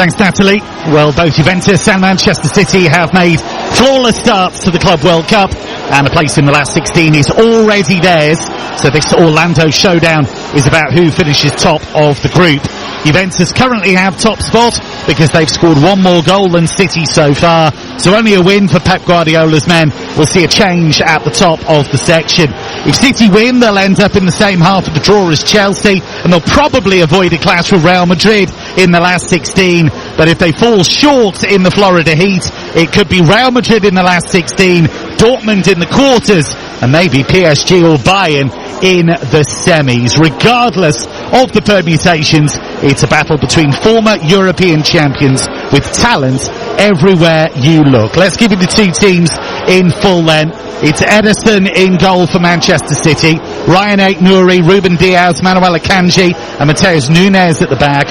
Thanks, Natalie. Well, both Juventus and Manchester City have made flawless starts to the Club World Cup, and a place in the last 16 is already theirs. So this Orlando showdown is about who finishes top of the group. Juventus currently have top spot because they've scored one more goal than City so far. So only a win for Pep Guardiola's men will see a change at the top of the section. If City win, they'll end up in the same half of the draw as Chelsea, and they'll probably avoid a clash with Real Madrid in the last 16. But if they fall short in the Florida Heat, it could be Real Madrid in the last 16, Dortmund in the quarters, and maybe PSG or Bayern in the semis. Regardless of the permutations, it's a battle between former European champions with talent everywhere you look. Let's give you the two teams in full then. It's Ederson in goal for Manchester City, Ryan Aït-Nouri, Ruben Diaz, Manuel Akanji and Mateus Nunes at the back.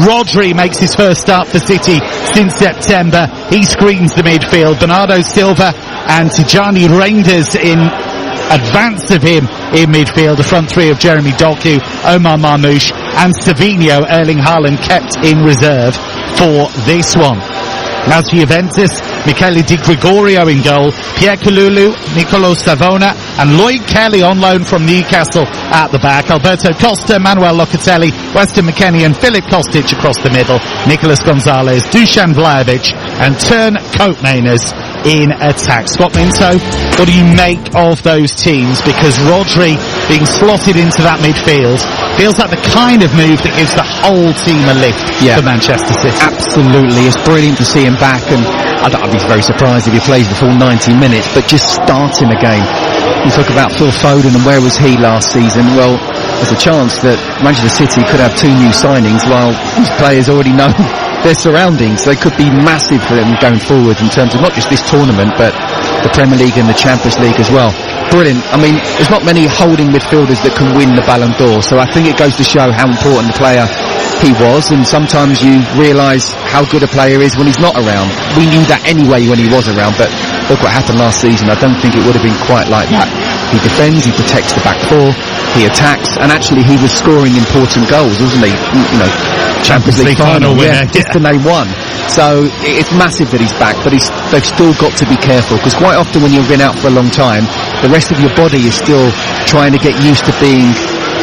Rodri makes his first start for City since September. He screens the midfield. Bernardo Silva and Tijani Reinders in advance of him in midfield. The front three of Jeremy Doku, Omar Marmoush and Savinho, Erling Haaland kept in reserve for this one. As for Juventus, Michele Di Gregorio in goal, Pierre Kalulu, Nicolo Savona and Lloyd Kelly on loan from Newcastle at the back. Alberto Costa, Manuel Locatelli, Weston McKennie and Filip Kostic across the middle. Nicolas Gonzalez, Dusan Vlahovic and Tern Koopmeiners in attack. Scott Minto, what do you make of those teams? Because Rodri being slotted into that midfield feels like the kind of move that gives the whole team a lift for Manchester City. Absolutely, it's brilliant to see him back, and I'd be very surprised if he plays the full 90 minutes, but just start him again. You talk about Phil Foden and where was he last season? Well, there's a chance that Manchester City could have two new signings while these players already know their surroundings. They could be massive for them going forward in terms of not just this tournament but the Premier League and the Champions League as well. Brilliant. I mean, there's not many holding midfielders that can win the Ballon d'Or, so I think it goes to show how important the player he was, and sometimes you realise how good a player is when he's not around. We knew that anyway when he was around, but look what happened last season. I don't think it would have been quite like that. He defends, he protects the back four, he attacks, and actually he was scoring important goals, wasn't he? You know, Champions League final winner, just to name one. So it's massive that he's back, but they've still got to be careful, because quite often when you've been out for a long time, the rest of your body is still trying to get used to being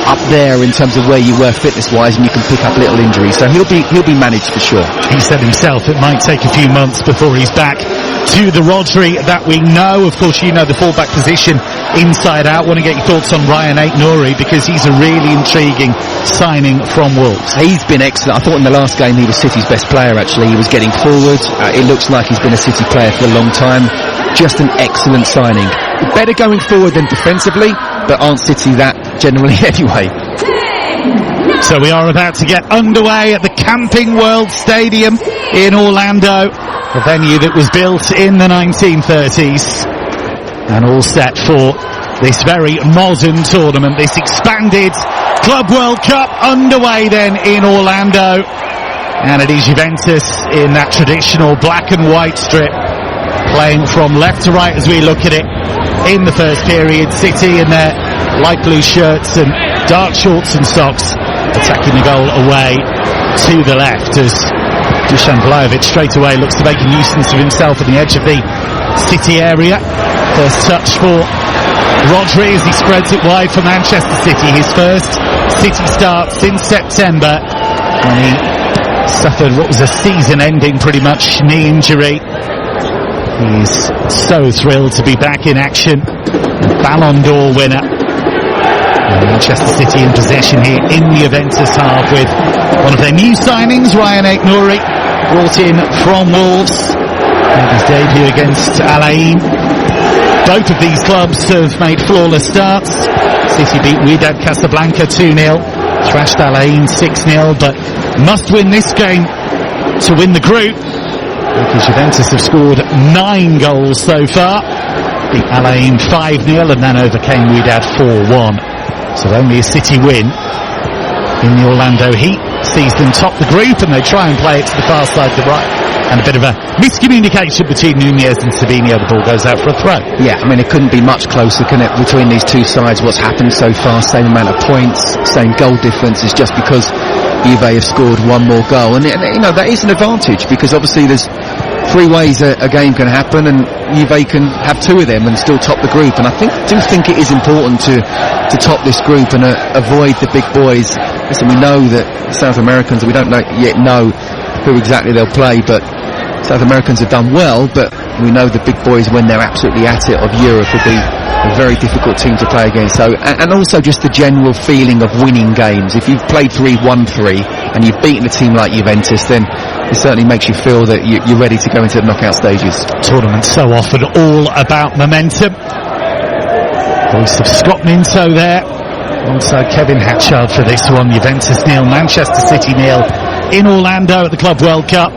up there in terms of where you were fitness-wise, and you can pick up little injuries. So he'll be managed for sure. He said himself it might take a few months before he's back to the Rodri that we know. Of course, you know the fullback position inside out. Want to get your thoughts on Ryan Aït-Nouri, because he's a really intriguing signing from Wolves. He's been excellent. I thought in the last game he was City's best player, actually. He was getting forward. It looks like he's been a City player for a long time. Just an excellent signing. Better going forward than defensively, but aren't City that generally anyway? So we are about to get underway at the Camping World Stadium in Orlando, a venue that was built in the 1930s, and all set for this very modern tournament, this expanded Club World Cup underway then in Orlando. And it is Juventus in that traditional black and white strip, playing from left to right as we look at it in the first period. City in their light blue shirts and dark shorts and socks, attacking the goal away to the left as Dusan Vlahovic straight away looks to make a nuisance of himself on the edge of the City area. First touch for Rodri as he spreads it wide for Manchester City. His first City start since September, when he suffered what was a season-ending pretty much knee injury. He's so thrilled to be back in action. Ballon d'Or winner. And Manchester City in possession here in the Juventus half with one of their new signings, Ryan Aït-Nouri, brought in from Wolves. Made his debut against Al Ain. Both of these clubs have made flawless starts. City beat Wydad Casablanca 2-0, thrashed Al Ain 6-0, but must win this game to win the group, because Juventus have scored 9 goals so far. Beat Al Ain 5-0 and then overcame Wydad 4-1. So only a City win in the Orlando Heat sees them top the group, and they try and play it to the far side to the right. And a bit of a miscommunication between Nunez and Savinho. The ball goes out for a throw. Yeah, I mean, it couldn't be much closer, can it, between these two sides? What's happened so far, same amount of points, same goal difference, is just because Juve have scored one more goal, and you know, that is an advantage, because obviously there's 3 ways a game can happen, and Juve can have 2 of them and still top the group. And I do think it is important to top this group and avoid the big boys. Listen, we know that South Americans, we don't yet know who exactly they'll play, but South Americans have done well, but we know the big boys, when they're absolutely at it, of Europe, will be a very difficult team to play against. So, and also just the general feeling of winning games. If you've played 3, won 3, and you've beaten a team like Juventus, then it certainly makes you feel that you're ready to go into the knockout stages. Tournament's so often all about momentum. Voice of Scott Minto there, alongside Kevin Hatchard for this one. Juventus 0, Manchester City 0 in Orlando at the Club World Cup.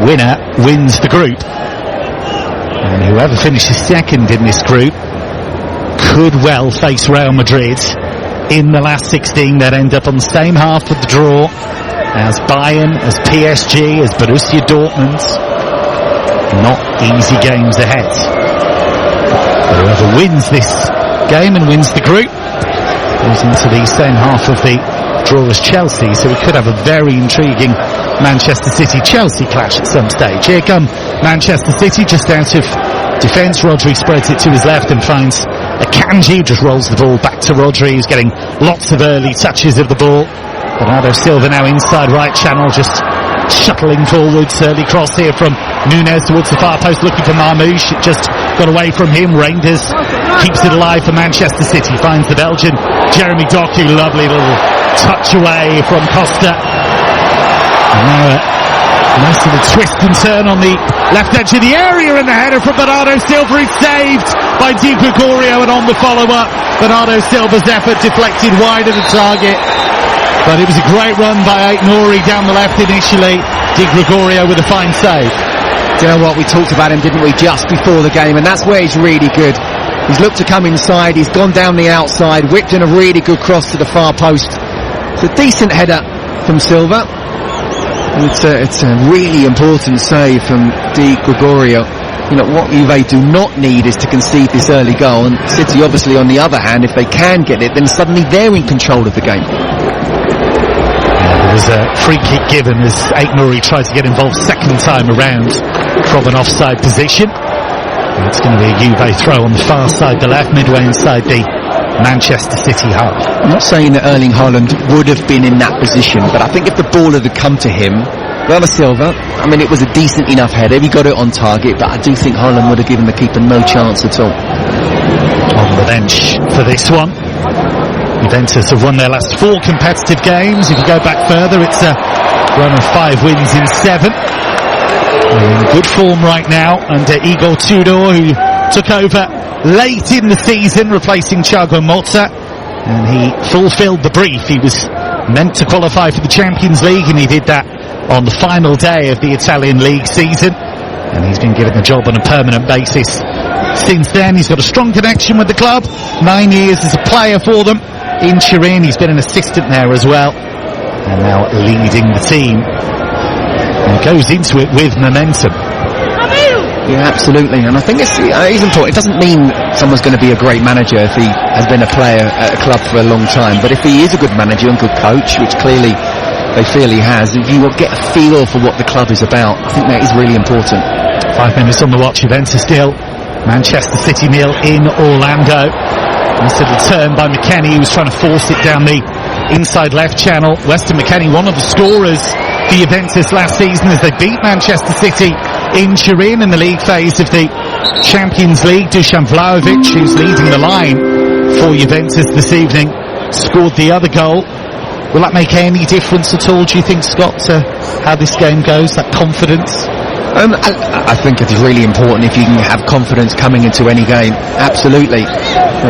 Winner wins the group, and whoever finishes second in this group could well face Real Madrid in the last 16. They'd end up on the same half of the draw as Bayern, as PSG, as Borussia Dortmund. Not easy games ahead. But whoever wins this game and wins the group goes into the same half of the draw as Chelsea, so we could have a very intriguing Manchester City-Chelsea clash at some stage. Here come Manchester City, just out of defence. Rodri spreads it to his left and finds Akanji, just rolls the ball back to Rodri, who's getting lots of early touches of the ball. Bernardo Silva now inside right channel, just shuttling forwards. Early cross here from Nunes towards the far post, looking for Marmouche. It just got away from him. Reinders keeps it alive for Manchester City, finds the Belgian Jeremy Doku. Lovely little touch away from Costa. And now a nice little twist and turn on the left edge of the area, and the header from Bernardo Silva is saved by Di Gregorio, and on the follow-up, Bernardo Silva's effort deflected wide of the target. But it was a great run by Aït-Nouri down the left initially. Di Gregorio with a fine save. Do you know what, we talked about him, didn't we, just before the game, and that's where he's really good. He's looked to come inside, he's gone down the outside, whipped in a really good cross to the far post. It's a decent header from Silva. It's a really important save from Di Gregorio. You know, what Juve do not need is to concede this early goal, and City obviously, on the other hand, if they can get it, then suddenly they're in control of the game. There was a free kick given as Aït-Nouri tried to get involved second time around from an offside position. And it's going to be a Juve throw on the far side, the left, midway inside the Manchester City half. I'm not saying that Erling Haaland would have been in that position, but I think if the ball had come to him, Bernardo Silva, I mean, it was a decent enough header, he got it on target, but I do think Haaland would have given the keeper no chance at all. On the bench for this one, Juventus have won their last 4 competitive games. If you go back further, it's a run of 5 wins in 7. They're in good form right now under Igor Tudor, who took over late in the season, replacing Thiago Motta, and he fulfilled the brief. He was meant to qualify for the Champions League, and he did that on the final day of the Italian League season, and he's been given the job on a permanent basis since then. He's got a strong connection with the club, 9 years as a player for them in Turin. He's been an assistant there as well, and now leading the team, and goes into it with momentum. Yeah, absolutely, and I think it's important. It doesn't mean someone's going to be a great manager if he has been a player at a club for a long time, but if he is a good manager and good coach, which clearly they feel he has, if you will get a feel for what the club is about, I think that is really important. 5 minutes on the watch. Juventus 0, Manchester City 0 in Orlando. Nice little turn by McKennie, who was trying to force it down the inside left channel. Weston McKennie, one of the scorers for Juventus last season as they beat Manchester City in Turin in the league phase of the Champions League. Dusan Vlahovic, who's leading the line for Juventus this evening, scored the other goal. Will that make any difference at all, do you think, Scott, to how this game goes, that confidence? I think it's really important if you can have confidence coming into any game. Absolutely.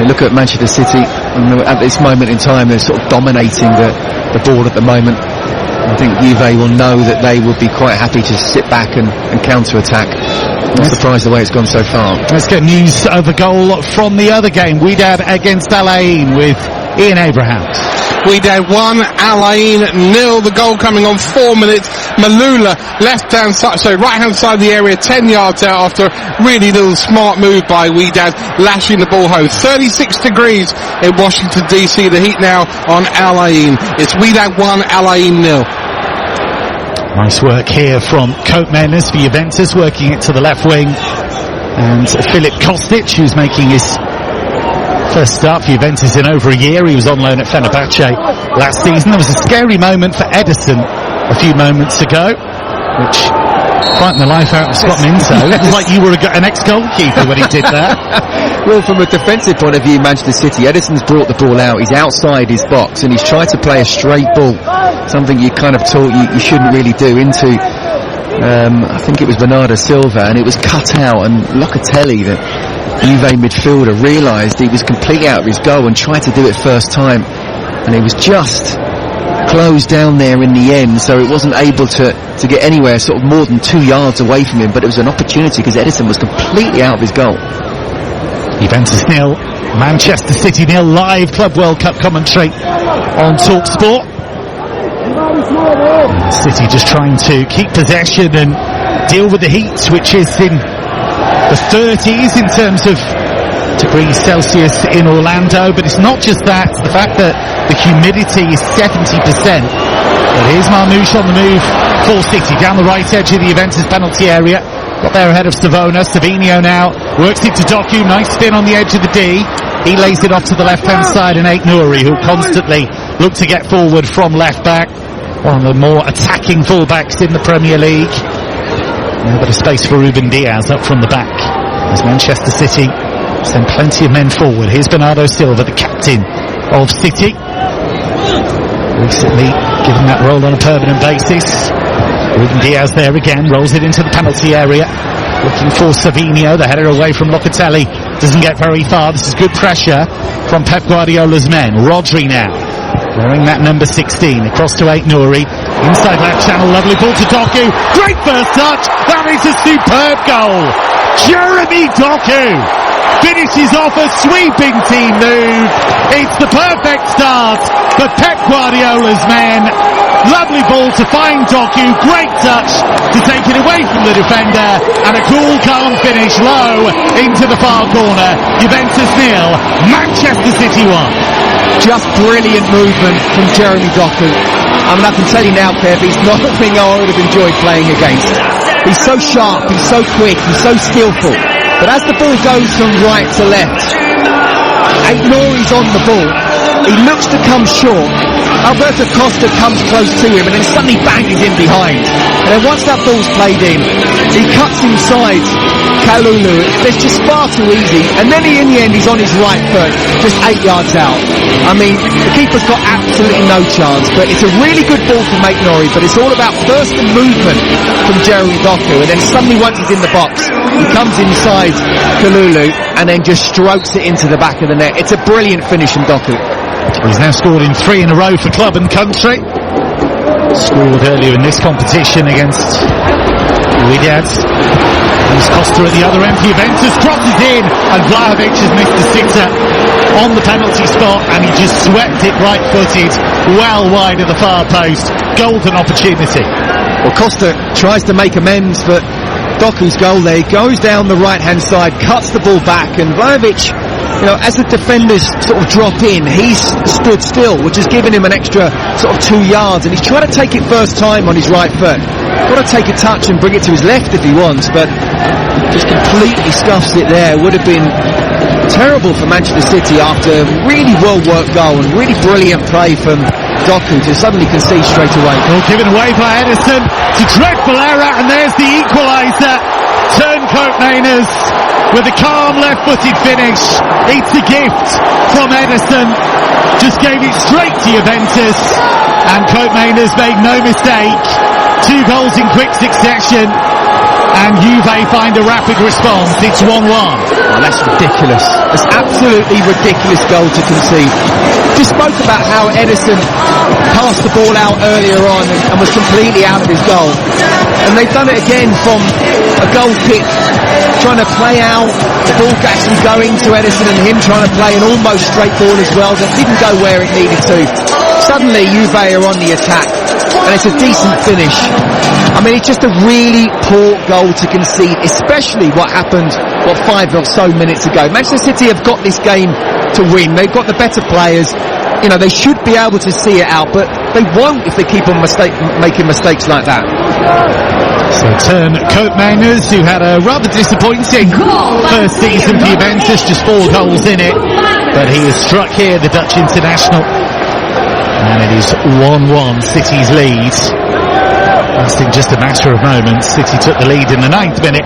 Look at Manchester City, and at this moment in time they're sort of dominating the ball at the moment. I think Juve will know that they will be quite happy to sit back and counter-attack. Not surprised the way it's gone so far. Let's get news of a goal from the other game. Wydad against Al Ain, with Ian Abrahams. Wydad 1, Al Ain 0. The goal coming on 4 minutes. Malula, left-hand side, right-hand side of the area, 10 yards out after a really little smart move by Wydad, lashing the ball home. 36 degrees in Washington, D.C. The heat now on Al Ain. It's Wydad 1, Al Ain 0. Nice work here from Cope Mendes for Juventus, working it to the left wing. And Filip Kostic, who's making his first start for Juventus in over a year. He was on loan at Fenerbahce last season. There was a scary moment for Ederson a few moments ago, which frightened the life out of Scott Minto. It was like you were an ex-goalkeeper when he did that. Well, from a defensive point of view, Manchester City, Ederson's brought the ball out. He's outside his box and he's tried to play a straight ball, something you kind of taught you shouldn't really do, into I think it was Bernardo Silva, and it was cut out, and Locatelli, the Juve midfielder, realised he was completely out of his goal and tried to do it first time, and he was just closed down there in the end, so it wasn't able to get anywhere sort of more than 2 yards away from him. But it was an opportunity because Ederson was completely out of his goal. Juventus 0, Manchester City 0. Live Club World Cup commentary on TalkSport. City just trying to keep possession and deal with the heat, which is in the 30s in terms of degrees Celsius in Orlando. But it's not just that, it's the fact that the humidity is 70%. But here's Marmouche on the move for City, down the right edge of the Juventus penalty area. Got there ahead of Savona. Savinho now works it to Doku, nice spin on the edge of the D. He lays it off to the left-hand side, and Aït-Nouri, who constantly look to get forward from left-back. One of the more attacking full-backs in the Premier League. Now a bit of space for Ruben Diaz up from the back, as Manchester City send plenty of men forward. Here's Bernardo Silva, the captain of City, recently given that role on a permanent basis. Ruben Diaz there again, rolls it into the penalty area, looking for Savinho. The header away from Locatelli doesn't get very far. This is good pressure from Pep Guardiola's men. Rodri now wearing that number 16, across to Aït-Nouri, inside left channel, lovely ball to Doku, great first touch. That is a superb goal. Jeremy Doku finishes off a sweeping team move. It's the perfect start for Pep Guardiola's men. Lovely ball to find Doku, great touch to take it away from the defender, and a cool, calm finish low into the far corner. Juventus 0, Manchester City 1. Just brilliant movement from Jeremy Doku. I mean, I can tell you now, Kev, he's not a thing I would have enjoyed playing against. He's so sharp, he's so quick, he's so skillful. But as the ball goes from right to left, Aït-Nouri's on the ball. He looks to come short. Alberto Costa comes close to him, and then suddenly bang, he's in behind. And then once that ball's played in, he cuts inside Kalulu. It's just far too easy. And then in the end, he's on his right foot, just 8 yards out. I mean, the keeper's got absolutely no chance. But it's a really good ball from Aït-Nouri, but it's all about first the movement from Jeremy Doku, and then suddenly once he's in the box, he comes inside Kalulu and then just strokes it into the back of the net. It's a brilliant finish from Doku. He's now scored in 3 in a row for club and country. Scored earlier in this competition against Wydad. There's Costa at the other end for Juventus, crosses in, and Vlahovic has missed the sitter on the penalty spot, and he just swept it right-footed, well wide of the far post. Golden opportunity. Well, Costa tries to make amends for Doku's goal there. He goes down the right-hand side, cuts the ball back, and Vlahovic, you know, as the defenders sort of drop in, he's stood still, which has given him an extra sort of 2 yards, and he's trying to take it first time on his right foot. Got to take a touch and bring it to his left if he wants, but just completely scuffs it there. Would have been terrible for Manchester City after a really well-worked goal and really brilliant play from Doku to suddenly concede straight away. Well, given away by Ederson. It's a dreadful error, and there's the equaliser. Turncoat Mainers with a calm left-footed finish. It's a gift from Ederson. Just gave it straight to Juventus, and Coat Mainers made no mistake. 2 goals in quick succession, and Juve find a rapid response. It's 1-1. Oh, that's ridiculous. That's absolutely ridiculous goal to concede. Just spoke about how Ederson passed the ball out earlier on and was completely out of his goal. And they've done it again from a goal kick trying to play out, the ball actually going to Edison and him trying to play an almost straight ball as well that didn't go where it needed to. Suddenly Juve are on the attack, and it's a decent finish. I mean, it's just a really poor goal to concede, especially what happened, 5 or so minutes ago. Manchester City have got this game to win. They've got the better players. You know, they should be able to see it out, but they won't if they keep on making mistakes like that. So turn Koopmeiners, who had a rather disappointing first season for Juventus, just 4 goals in it, but he has struck here, the Dutch international, and it is 1-1, City's lead. That's in just a matter of moments. City took the lead in the 9th minute,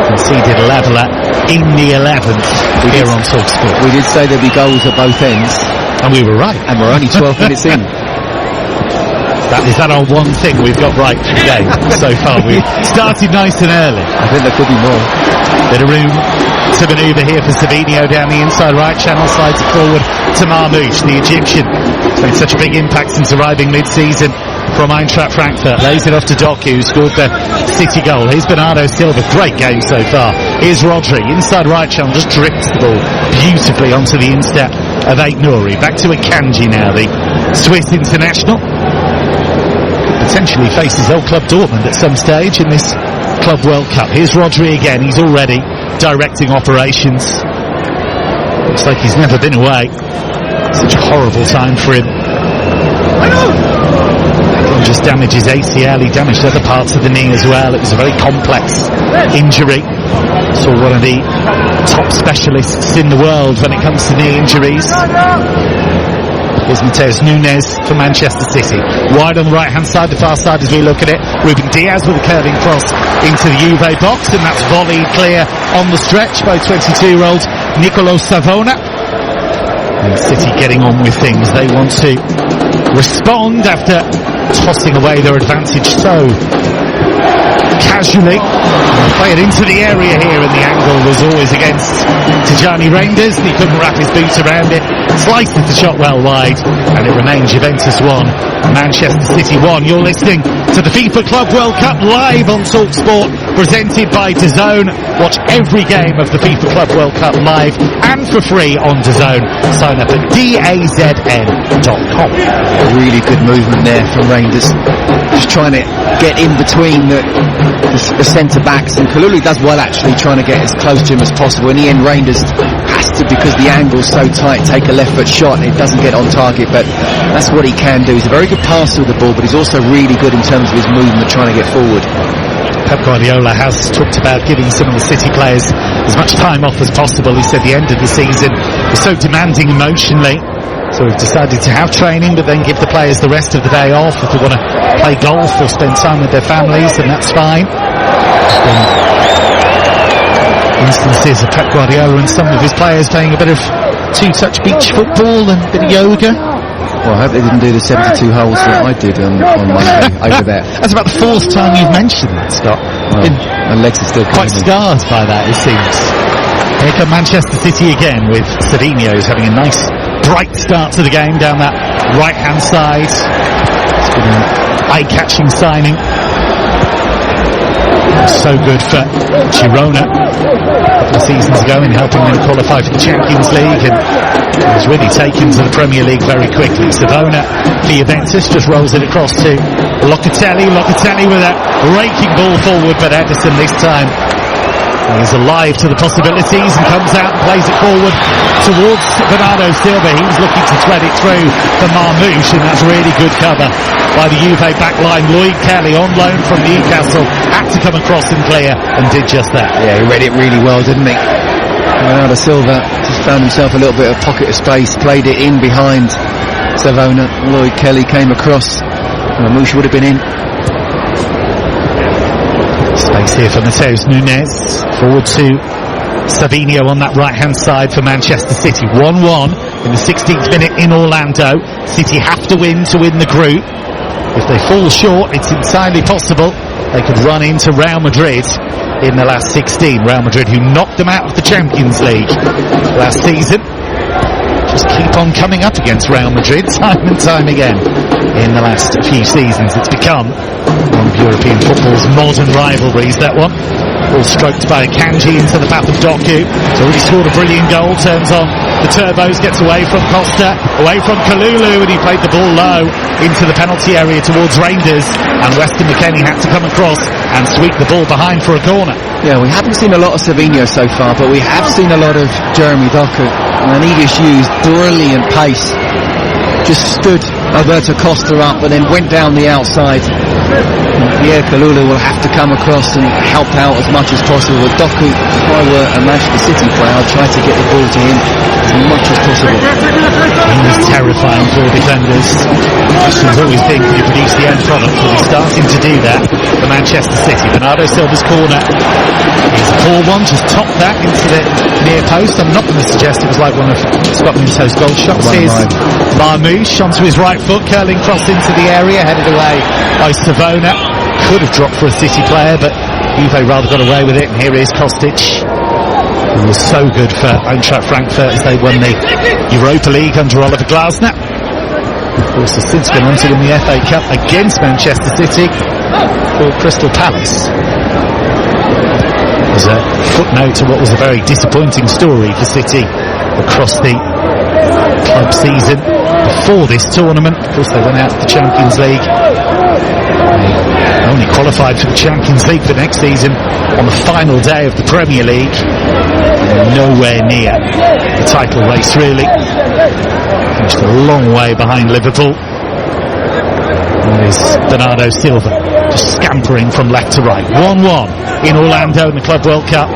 conceded a leveller in the 11th here on TalkSport. We did say there'd be goals at both ends. And we were right. And we're only 12 minutes in. Is that our one thing we've got right for the game so far? We've started nice and early. I think there could be more. Bit of room to manoeuvre here for Savinho down the inside right channel, slides it forward to Marmoush, the Egyptian. It's made such a big impact since arriving mid-season from Eintracht Frankfurt. Lays it off to Doku, who scored the City goal. Here's Bernardo Silva, great game so far. Here's Rodri, inside right channel, just drifts the ball beautifully onto the instep of Aït-Nouri. Back to Akanji now, the Swiss international. Potentially faces old Club Dortmund at some stage in this Club World Cup. Here's Rodri again, he's already directing operations. Looks like he's never been away. Such a horrible time for him. He just damaged his ACL, he damaged other parts of the knee as well. It was a very complex injury. Saw one of the top specialists in the world when it comes to knee injuries. Here's Mateus Nunes for Manchester City. Wide on the right-hand side, the far side as we look at it. Ruben Diaz with a curving cross into the Juve box, and that's volleyed clear on the stretch by 22-year-old Nicolo Savona. And City getting on with things. They want to respond after tossing away their advantage so casually. Play it into the area here, and the angle was always against Tijani Reinders, and he couldn't wrap his boots around it. Sliced the shot well wide, and it remains Juventus 1, Manchester City 1. You're listening to the FIFA Club World Cup live on TalkSport, presented by DAZN. Watch every game of the FIFA Club World Cup live and for free on DAZN. Sign up at DAZN.com. Really good movement there from Reinders. Just trying to get in between the centre-backs, and Kalulu does well actually, trying to get as close to him as possible. In the end, Reinders has to, because the angle's so tight, take a left foot shot, and it doesn't get on target, but that's what he can do. He's a very good passer of the ball, but he's also really good in terms of his movement, trying to get forward. Pep Guardiola has talked about giving some of the City players as much time off as possible. He said the end of the season was so demanding emotionally, so we've decided to have training but then give the players the rest of the day off if they want to play golf or spend time with their families, and that's fine. Instances of Pep Guardiola and some of his players playing a bit of two-touch beach football and a bit of yoga. Well, I hope they didn't do the 72 holes that I did on Monday over there. That's about the 4th time you've mentioned that, Scott. Well, my legs are still quite scarred by that, it seems. Here come Manchester City again with Savinho, who's having a nice bright start to the game down that right-hand side. It's been an eye-catching signing. So good for Girona a couple of seasons ago in helping them qualify for the Champions League, and was really taken to the Premier League very quickly. Savona for Juventus just rolls it across to Locatelli. Locatelli with a raking ball forward, but Edison this time is alive to the possibilities and comes out and plays it forward towards Bernardo Silva. He was looking to thread it through for Marmoush, and that's really good cover by the Juve back line. Lloyd Kelly on loan from Newcastle had to come across and clear, and did just that. Yeah, he read it really well, didn't he? Bernardo Silva just found himself a little bit of pocket of space, played it in behind Savona. Lloyd Kelly came across, and Marmoush would have been in. Space here for Mateus Nunes, forward to Savinho on that right-hand side for Manchester City. 1-1 in the 16th minute in Orlando. City have to win the group. If they fall short, it's entirely possible they could run into Real Madrid in the last 16. Real Madrid, who knocked them out of the Champions League last season. Just keep on coming up against Real Madrid time and time again in the last few seasons. It's become one of European football's modern rivalries, that one. All stroked by Kanji into the path of Doku. He's already scored a brilliant goal. Turns on the turbos, gets away from Costa, away from Kalulu, and he played the ball low into the penalty area towards Rangers. And Weston McKennie had to come across and sweep the ball behind for a corner. Yeah, we haven't seen a lot of Savinho so far, but we have seen a lot of Jeremy Doku. And he just used brilliant pace. Just stood Alberto Costa up and then went down the outside. Pierre Kalulu will have to come across and help out as much as possible. Doku, if I were a Manchester City player, I'd try to get the ball to him as much as possible. He was terrifying for defenders. The question's always been, can he produce the end product? Well, he's starting to do that for Manchester City. Bernardo Silva's corner is a poor one, just topped that into the near post. I'm not going to suggest it was like one of Scott Minto's goal shots. Here's Marmouche onto his right foot, curling cross into the area, headed away by Savona. Could have dropped for a City player, but Juve rather got away with it. And here is Kostic, who was so good for Eintracht Frankfurt as they won the Europa League under Oliver Glasner. Of course, has since gone on to win the FA Cup against Manchester City for Crystal Palace. As a footnote to what was a very disappointing story for City across the club season before this tournament. Of course, they went out of the Champions League. They only qualified for the Champions League for next season on the final day of the Premier League. Nowhere near the title race, really. Finished a long way behind Liverpool. And there's Bernardo Silva just scampering from left to right. 1-1 in Orlando in the Club World Cup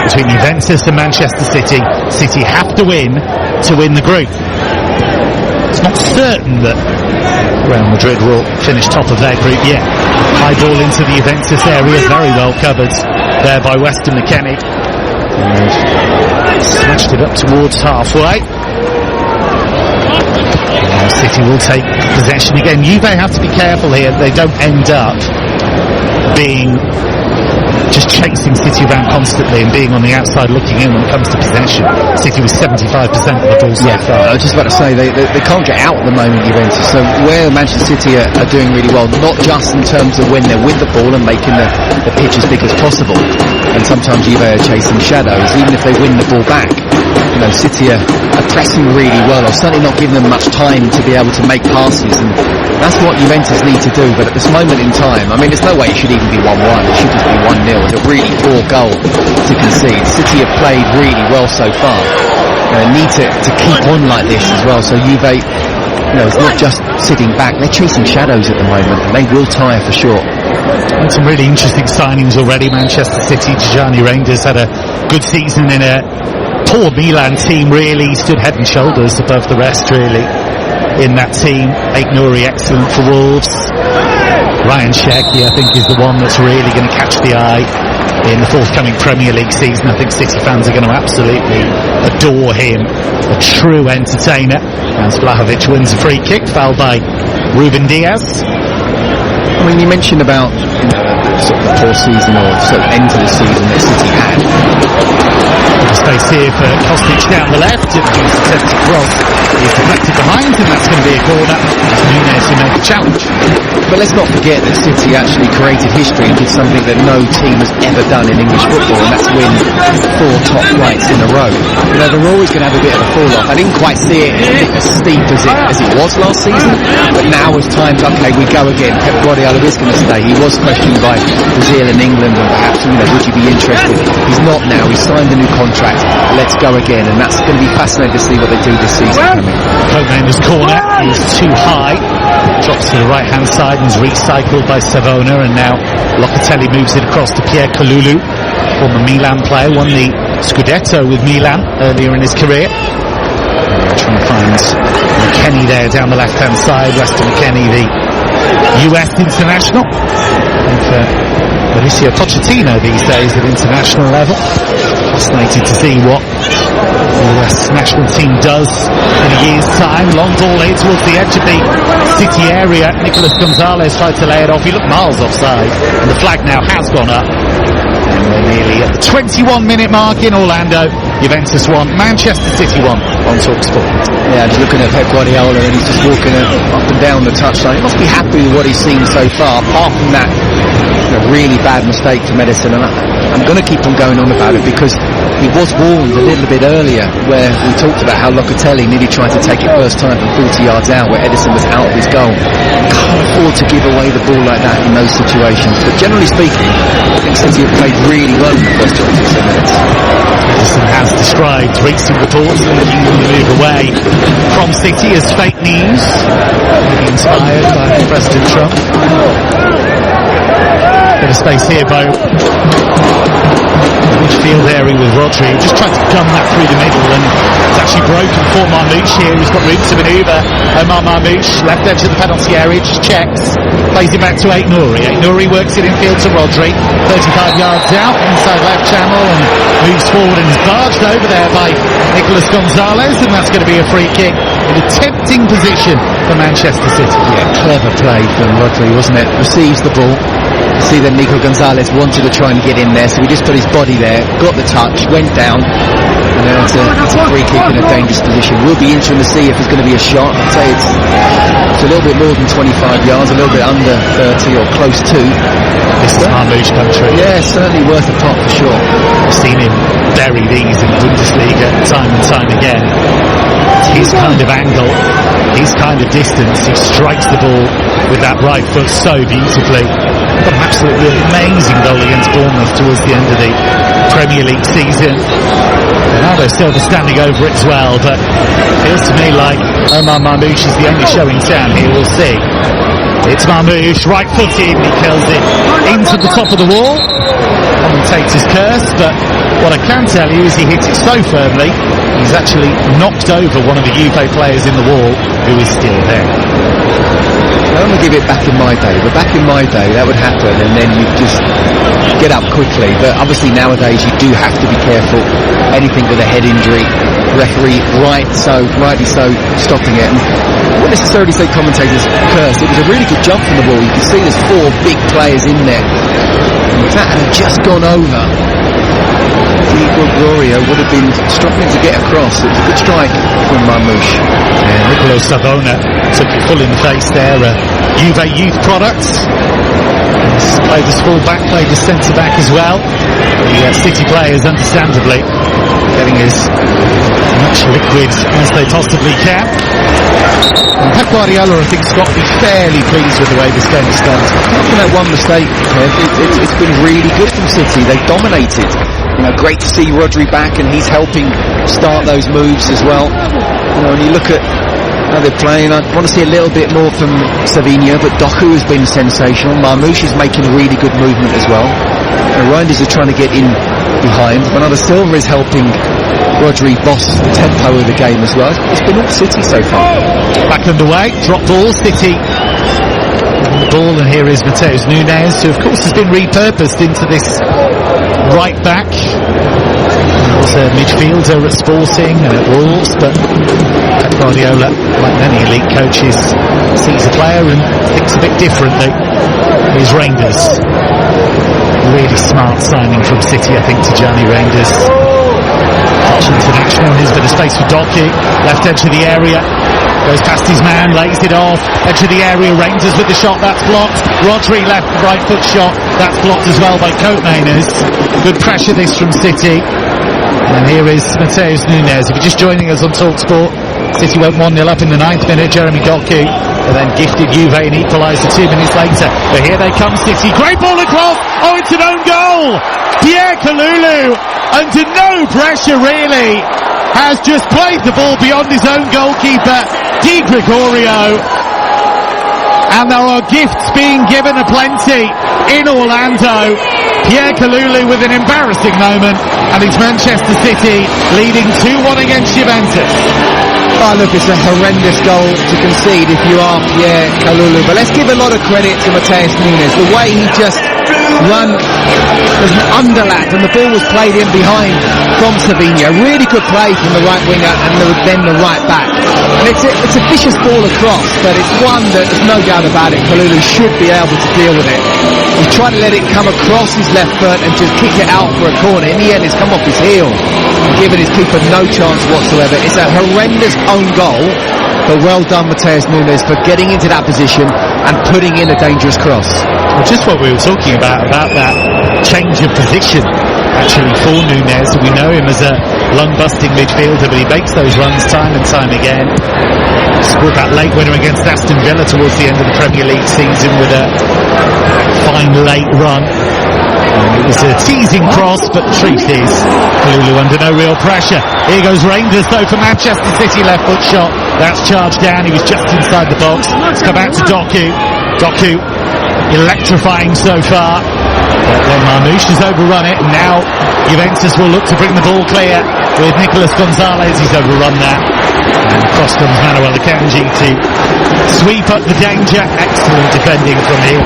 between Juventus and Manchester City. City have to win the group. It's not certain that Real Madrid will finish top of their group yet. High ball into the Juventus area, very well covered there by Weston McKennie. And smashed it up towards halfway. And City will take possession again. Juve have to be careful here. They don't end up being just chasing City around constantly and being on the outside looking in when it comes to possession. City was 75% of the ball so far. I was just about to say, they can't get out at the moment, Juventus. So where Manchester City are doing really well, not just in terms of when they're with the ball and making the pitch as big as possible, and sometimes Juve are chasing shadows, even if they win the ball back. You know, City are pressing really well, or certainly not giving them much time to be able to make passes, and that's what Juventus need to do. But at this moment in time, I mean, there's no way it should even be 1-1. It should just be 1-0. It's a really poor goal to concede. City have played really well so far. Need to keep on like this as well. So Juve, it's not just sitting back. They're chasing shadows at the moment, and they will tire for sure. And some really interesting signings already. Manchester City, Tijani Reinders had a good season in a poor Milan team, really stood head and shoulders above the rest, really, in that team. Aït-Nouri, excellent for Wolves. Ryan Cherki, I think, is the one that's really going to catch the eye in the forthcoming Premier League season. I think City fans are going to absolutely adore him. A true entertainer. And Vlahovic wins a free kick, fouled by Ruben Diaz. I mean, you mentioned about sort of the poor season, or sort of end to the season that City had. Space here for Kostic down the left. It's attempted cross. He's deflected behind, and that's going to be a corner. It's Nunes who made the challenge. But let's not forget that City actually created history and did something that no team has ever done in English football, and that's win 4 top flights in a row. They're always going to have a bit of a fall off. I didn't quite see it as steep as it was last season, but now it's time to, okay, we go again. Pep Guardiola is going to stay. He was questioned by Brazil and England, and perhaps, would you be interested? He's not now. He's signed a new contract. Let's go again, and that's going to be fascinating to see what they do this season coming. Copenhagen's corner is too high, drops to the right hand side and is recycled by Savona, and now Locatelli moves it across to Pierre Kalulu, former Milan player, won the Scudetto with Milan earlier in his career. Trying to find McKennie there down the left hand side. Weston McKennie, the US international, and for Mauricio Pochettino these days at international level. Fascinated to see what the US national team does in a year's time. Long ball here towards the edge of the City area. Nicolas Gonzalez tried to lay it off. He looked miles offside, and the flag now has gone up. And we're nearly at the 21-minute mark in Orlando. Juventus 1, Manchester City 1 on TalkSport. Yeah, just looking at Pep Guardiola, and he's just walking up and down the touchline. He must be happy with what he's seen so far, apart from that a really bad mistake from Edison, and I'm going to keep on going on about it because he was warned a little bit earlier where we talked about how Locatelli nearly tried to take it first time from 40 yards out where Edison was out of his goal. Can't afford to give away the ball like that in those situations, but generally speaking I think City have played really well in the first 27 minutes. Edison has described recent reports linking the move away from City as fake news, maybe inspired by President Trump. Bit of space here, Bo. Midfield area with Rodri, just trying to gun that through the middle, and it's actually broken for Marmoush here. He's got room to manoeuvre. Omar Marmoush, left edge of the penalty area, just checks, plays it back to Aït-Nouri. Aït-Nouri works it infield to Rodri, 35 yards out, inside left channel, and moves forward and is barged over there by Nicolas Gonzalez, and that's going to be a free kick in a tempting position for Manchester City. Yeah, clever play from Rodri, wasn't it? Receives the ball. See that Nico Gonzalez wanted to try and get in there, so he just put his body there, got the touch, went down, and then it's a free kick in a dangerous position. Will be interesting to see if there's going to be a shot. I'd say it's a little bit more than 25 yards, a little bit under 30 or close to. This is Marmoush country. Yeah, certainly worth a pot for sure. I've seen him bury these in the Bundesliga time and time again. It's his kind of angle, his kind of distance. He strikes the ball with that right foot so beautifully. Got an absolutely amazing goal against Bournemouth towards the end of the Premier League season. Ronaldo Silva standing over it as well, but it feels to me like Omar Marmoush is the only show in town here. We'll see. It's Marmoush, right-footed, he kills it into the top of the wall. Commentator's curse, but what I can tell you is he hits it so firmly, he's actually knocked over one of the Juve players in the wall, who is still there. I don't want to give it back in my day, but back in my day that would happen and then you'd just get up quickly. But obviously nowadays you do have to be careful. Anything with a head injury, referee rightly so stopping it. And I wouldn't necessarily say commentators cursed. It was a really good jump from the ball. You can see there's 4 big players in there. And if that had just gone over, Diego Gloria would have been struggling to get across. It was a good strike from Marmoush. Yeah, Nicolo Savona took it full in the face there. Juve youth products. He's played as full back, played as centre back as well. The City players, understandably, getting as much liquid as they possibly can. And Pep Guardiola, I think, has got to be fairly pleased with the way this game has started. After that one mistake, it's been really good from City. They've dominated. Great to see Rodri back, and he's helping start those moves as well. When you look at how they're playing, I want to see a little bit more from Savinho, but Doku has been sensational. Marmoush is making a really good movement as well. The Reinders are trying to get in behind. Bernardo Silva is helping Rodri boss the tempo of the game as well. It's been all City so far. Back underway, drop ball, City. The ball, and here is Mateus Nunes, who of course has been repurposed into this right back. He was a midfielder at Sporting and at Wolves, but Pep Guardiola, like many elite coaches, sees a player and thinks a bit differently. Here's Reinders. Really smart signing from City, I think, to Gianni Reinders. Dutch international. Here's a bit of space for Doku. Left edge of the area. Goes past his man, lays it off. Edge of the area, Reinders with the shot, that's blocked. Rodri left, right foot shot, that's blocked as well by Koopmeiners. Good pressure this from City. And here is Mateus Nunes. If you're just joining us on TalkSport, City went 1-0 up in the 9th minute. Jeremy Doku, and then gifted Juve an equaliser 2 minutes later. But here they come, City. Great ball across. Oh, it's an own goal. Pierre Kalulu, under no pressure really, has just played the ball beyond his own goalkeeper, Di Gregorio. And there are gifts being given aplenty in Orlando. Pierre Kalulu with an embarrassing moment, and it's Manchester City leading 2-1 against Juventus. Oh, look, it's a horrendous goal to concede if you are Pierre Kalulu. But let's give a lot of credit to Mateus Nunes. The way he just run, there's an underlap, and the ball was played in behind from Savinho. Really good play from the right winger and then the right back. And it's a vicious ball across, but it's one that there's no doubt about it. Kalulu should be able to deal with it. He tried to let it come across his left foot and just kick it out for a corner. In the end, it's come off his heel, giving his keeper no chance whatsoever. It's a horrendous own goal, but well done Mateus Nunes for getting into that position, and putting in a dangerous cross. Well, just what we were talking about that change of position actually for Nunez. We know him as a lung-busting midfielder, but he makes those runs time and time again. Scored that late winner against Aston Villa towards the end of the Premier League season with a fine late run. It was a teasing cross, but the truth is, Kalulu under no real pressure. Here goes Reinders though for Manchester City, left foot shot. That's charged down, he was just inside the box. It's come out to Doku. Doku, electrifying so far. But then Marmoush has overrun it, and now Juventus will look to bring the ball clear with Nicolas Gonzalez. He's overrun that. And across comes Manuel Akanji to sweep up the danger. Excellent defending from him.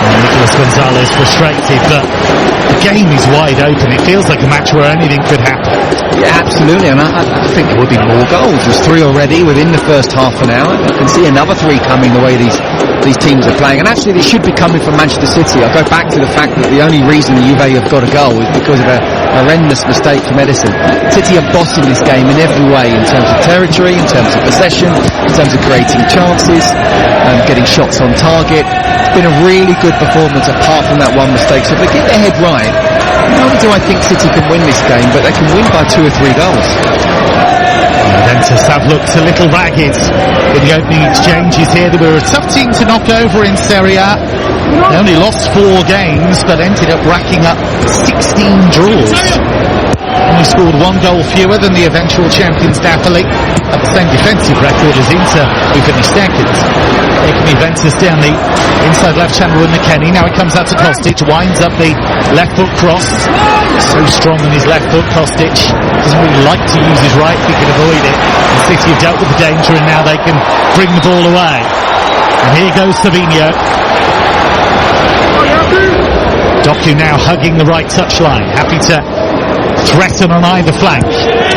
And Nicolas Gonzalez frustrated, but the game is wide open. It feels like a match where anything could happen. Yeah, absolutely, and I think there will be more goals. There's 3 already within the first half an hour. I can see another 3 coming the way these teams are playing, and actually they should be coming from Manchester City. I'll go back to the fact that the only reason the Juve have got a goal is because of a horrendous mistake from Edison. City are bossing this game in every way, in terms of territory, in terms of possession, in terms of creating chances, getting shots on target. It's been a really good performance apart from that one mistake. So if they get their head right, not only do I think City can win this game, but they can win by 2 or 3 goals. Juventus have looked a little ragged in the opening exchanges here. They were a tough team to knock over in Serie A. They only lost 4 games, but ended up racking up 16 draws. Only scored 1 goal fewer than the eventual champions Napoli, at the same defensive record as Inter, who finished second. Taking Juventus down the inside left channel with McKennie. Now it comes out to Kostic, winds up the left foot cross. So strong on his left foot, Kostic. Doesn't really like to use his right if he can avoid it. And City have dealt with the danger, and now they can bring the ball away. And here goes Savinho. Doku now hugging the right touchline, happy to threaten on either flank.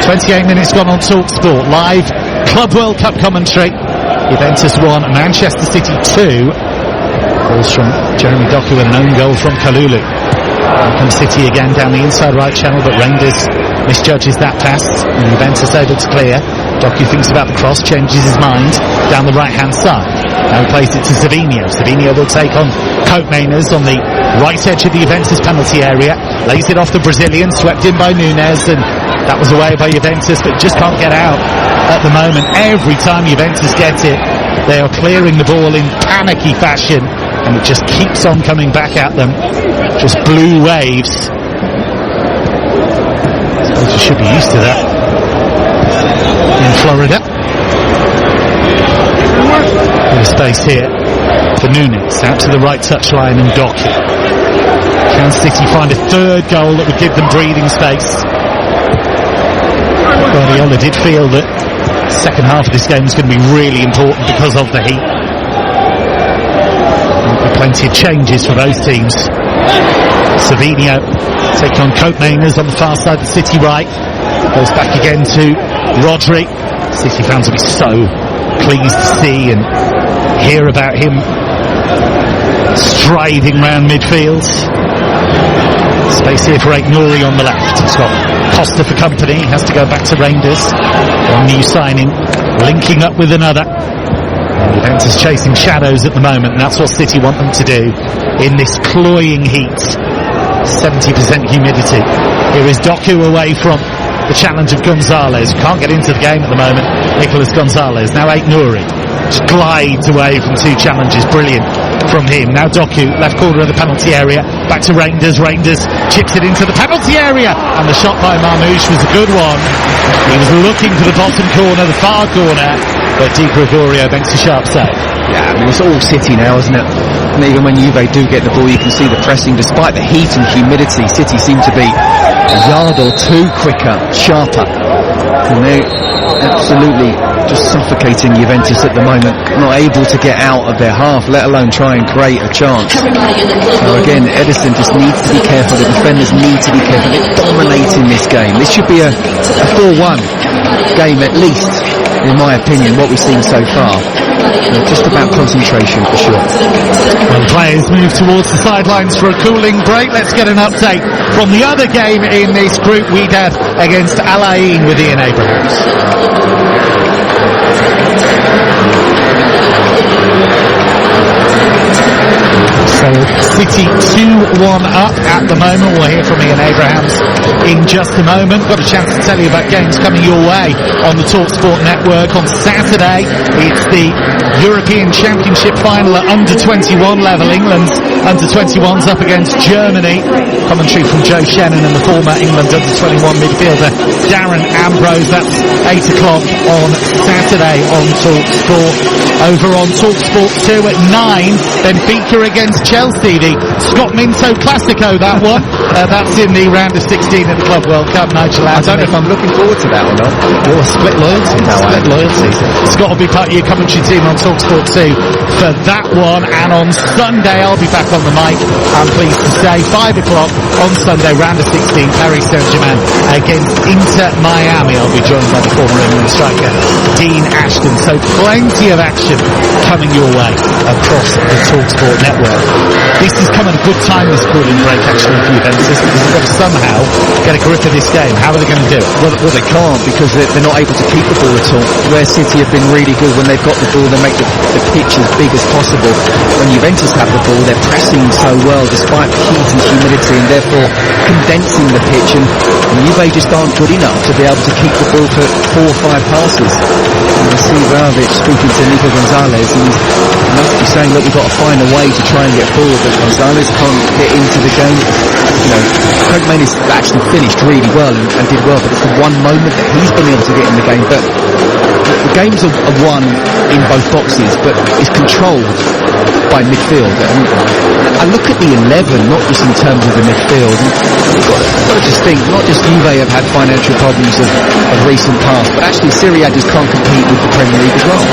28 minutes gone on TalkSport. Live Club World Cup commentary. Juventus 1, Manchester City 2. Balls from Jeremy Doku and an own goal from Kalulu. Comes City again down the inside right channel, but Reinders misjudges that pass, and Juventus able to clear. Doku thinks about the cross, changes his mind down the right hand side. Now he plays it to Savinho. Savinho will take on Koopmeiners on the right edge of the Juventus penalty area. Lays it off the Brazilian, swept in by Nunez, and that was away by Juventus, but just can't get out at the moment. Every time Juventus get it, they are clearing the ball in panicky fashion, and it just keeps on coming back at them. Just blue waves. Suppose you should be used to that in Florida. Bit of space here for Nunez, out to the right touchline, and Doku. Can City find a 3rd goal that would give them breathing space? Guardiola did feel that the second half of this game is going to be really important because of the heat. Plenty of changes for both teams. Savinho taking on Koopmeiners on the far side of City right. Goes back again to Rodri. City fans will be so pleased to see and hear about him striding round midfield. Space here for Aït-Nouri on the left. He's got Costa for company. He has to go back to Reinders. One new signing, linking up with another. Juventus chasing shadows at the moment, and that's what City want them to do in this cloying heat. 70% humidity. Here is Doku away from the challenge of Gonzalez. Can't get into the game at the moment. Nicolas Gonzalez. Now Aït-Nouri just glides away from 2 challenges. Brilliant from him. Now Doku, left corner of the penalty area. Back to Reinders. Reinders chips it into the penalty area, and the shot by Marmoush was a good one. He was looking for the bottom corner, the far corner, but Di Gregorio makes a sharp save. Yeah, I mean, it's all City now, isn't it? And even when Juve do get the ball, you can see the pressing. Despite the heat and humidity, City seem to be a yard or 2 quicker, sharper. And they're absolutely just suffocating Juventus at the moment. Not able to get out of their half, let alone try and create a chance. So again, Edison just needs to be careful. The defenders need to be careful. They're dominating this game. This should be a 4-1 game at least, in my opinion, what we've seen so far. Just about concentration for sure. Well, the players move towards the sidelines for a cooling break. Let's get an update from the other game in this group, Wydad against Al Ain, with Ian Abrahams. So City 2-1 up at the moment. We'll hear from Ian Abrahams in just a moment. Got a chance to tell you about games coming your way on the TalkSport network. On Saturday, it's the European Championship final at under-21 level. England's under-21s up against Germany. Commentary from Joe Shannon and the former England under-21 midfielder Darren Ambrose. That's 8 o'clock on Saturday on TalkSport. Over on TalkSport 2 at 9, Benfica against Chelsea. The Scott Minto Classico, that one. That's in the round of 16 of the Club World Cup. Nigel I don't know if I'm looking forward to that or not. You're a split loyalty now. Split loyalty. Scott will be part of your commentary team on TalkSport 2 for that one. And on Sunday, I'll be back on the mic, I'm pleased to say. 5 o'clock on Sunday, round of 16, Paris Saint-Germain against Inter Miami. I'll be joined by the former England striker, Dean Ashton. So plenty of action coming your way across the TalkSport network. This has come at a good time, this cooling break, actually, for Juventus, because they've got to somehow get a grip of this game. How are they going to do it? Well, they can't, because they're not able to keep the ball at all. Where City have been really good, when they've got the ball, they make the pitch as big as possible. When Juventus have the ball, they're pressing so well, despite the heat and humidity, and therefore condensing the pitch, and Juve just aren't good enough to be able to keep the ball for 4 or 5 passes. And you see Vlahovic speaking to Nico Gonzalez, and he must be saying, look, we've got to find a way to try and get forward, but Gonzalez can't get into the game. You know, Craig Maynard's actually finished really well and did well, but it's the one moment that he's been able to get in the game. But the games are won in both boxes, but it's controlled by midfield. And I look at the 11, not just in terms of the midfield. You've got to just think, not just Juve have had financial problems of recent past, but actually Serie A just can't compete with the Premier League as well.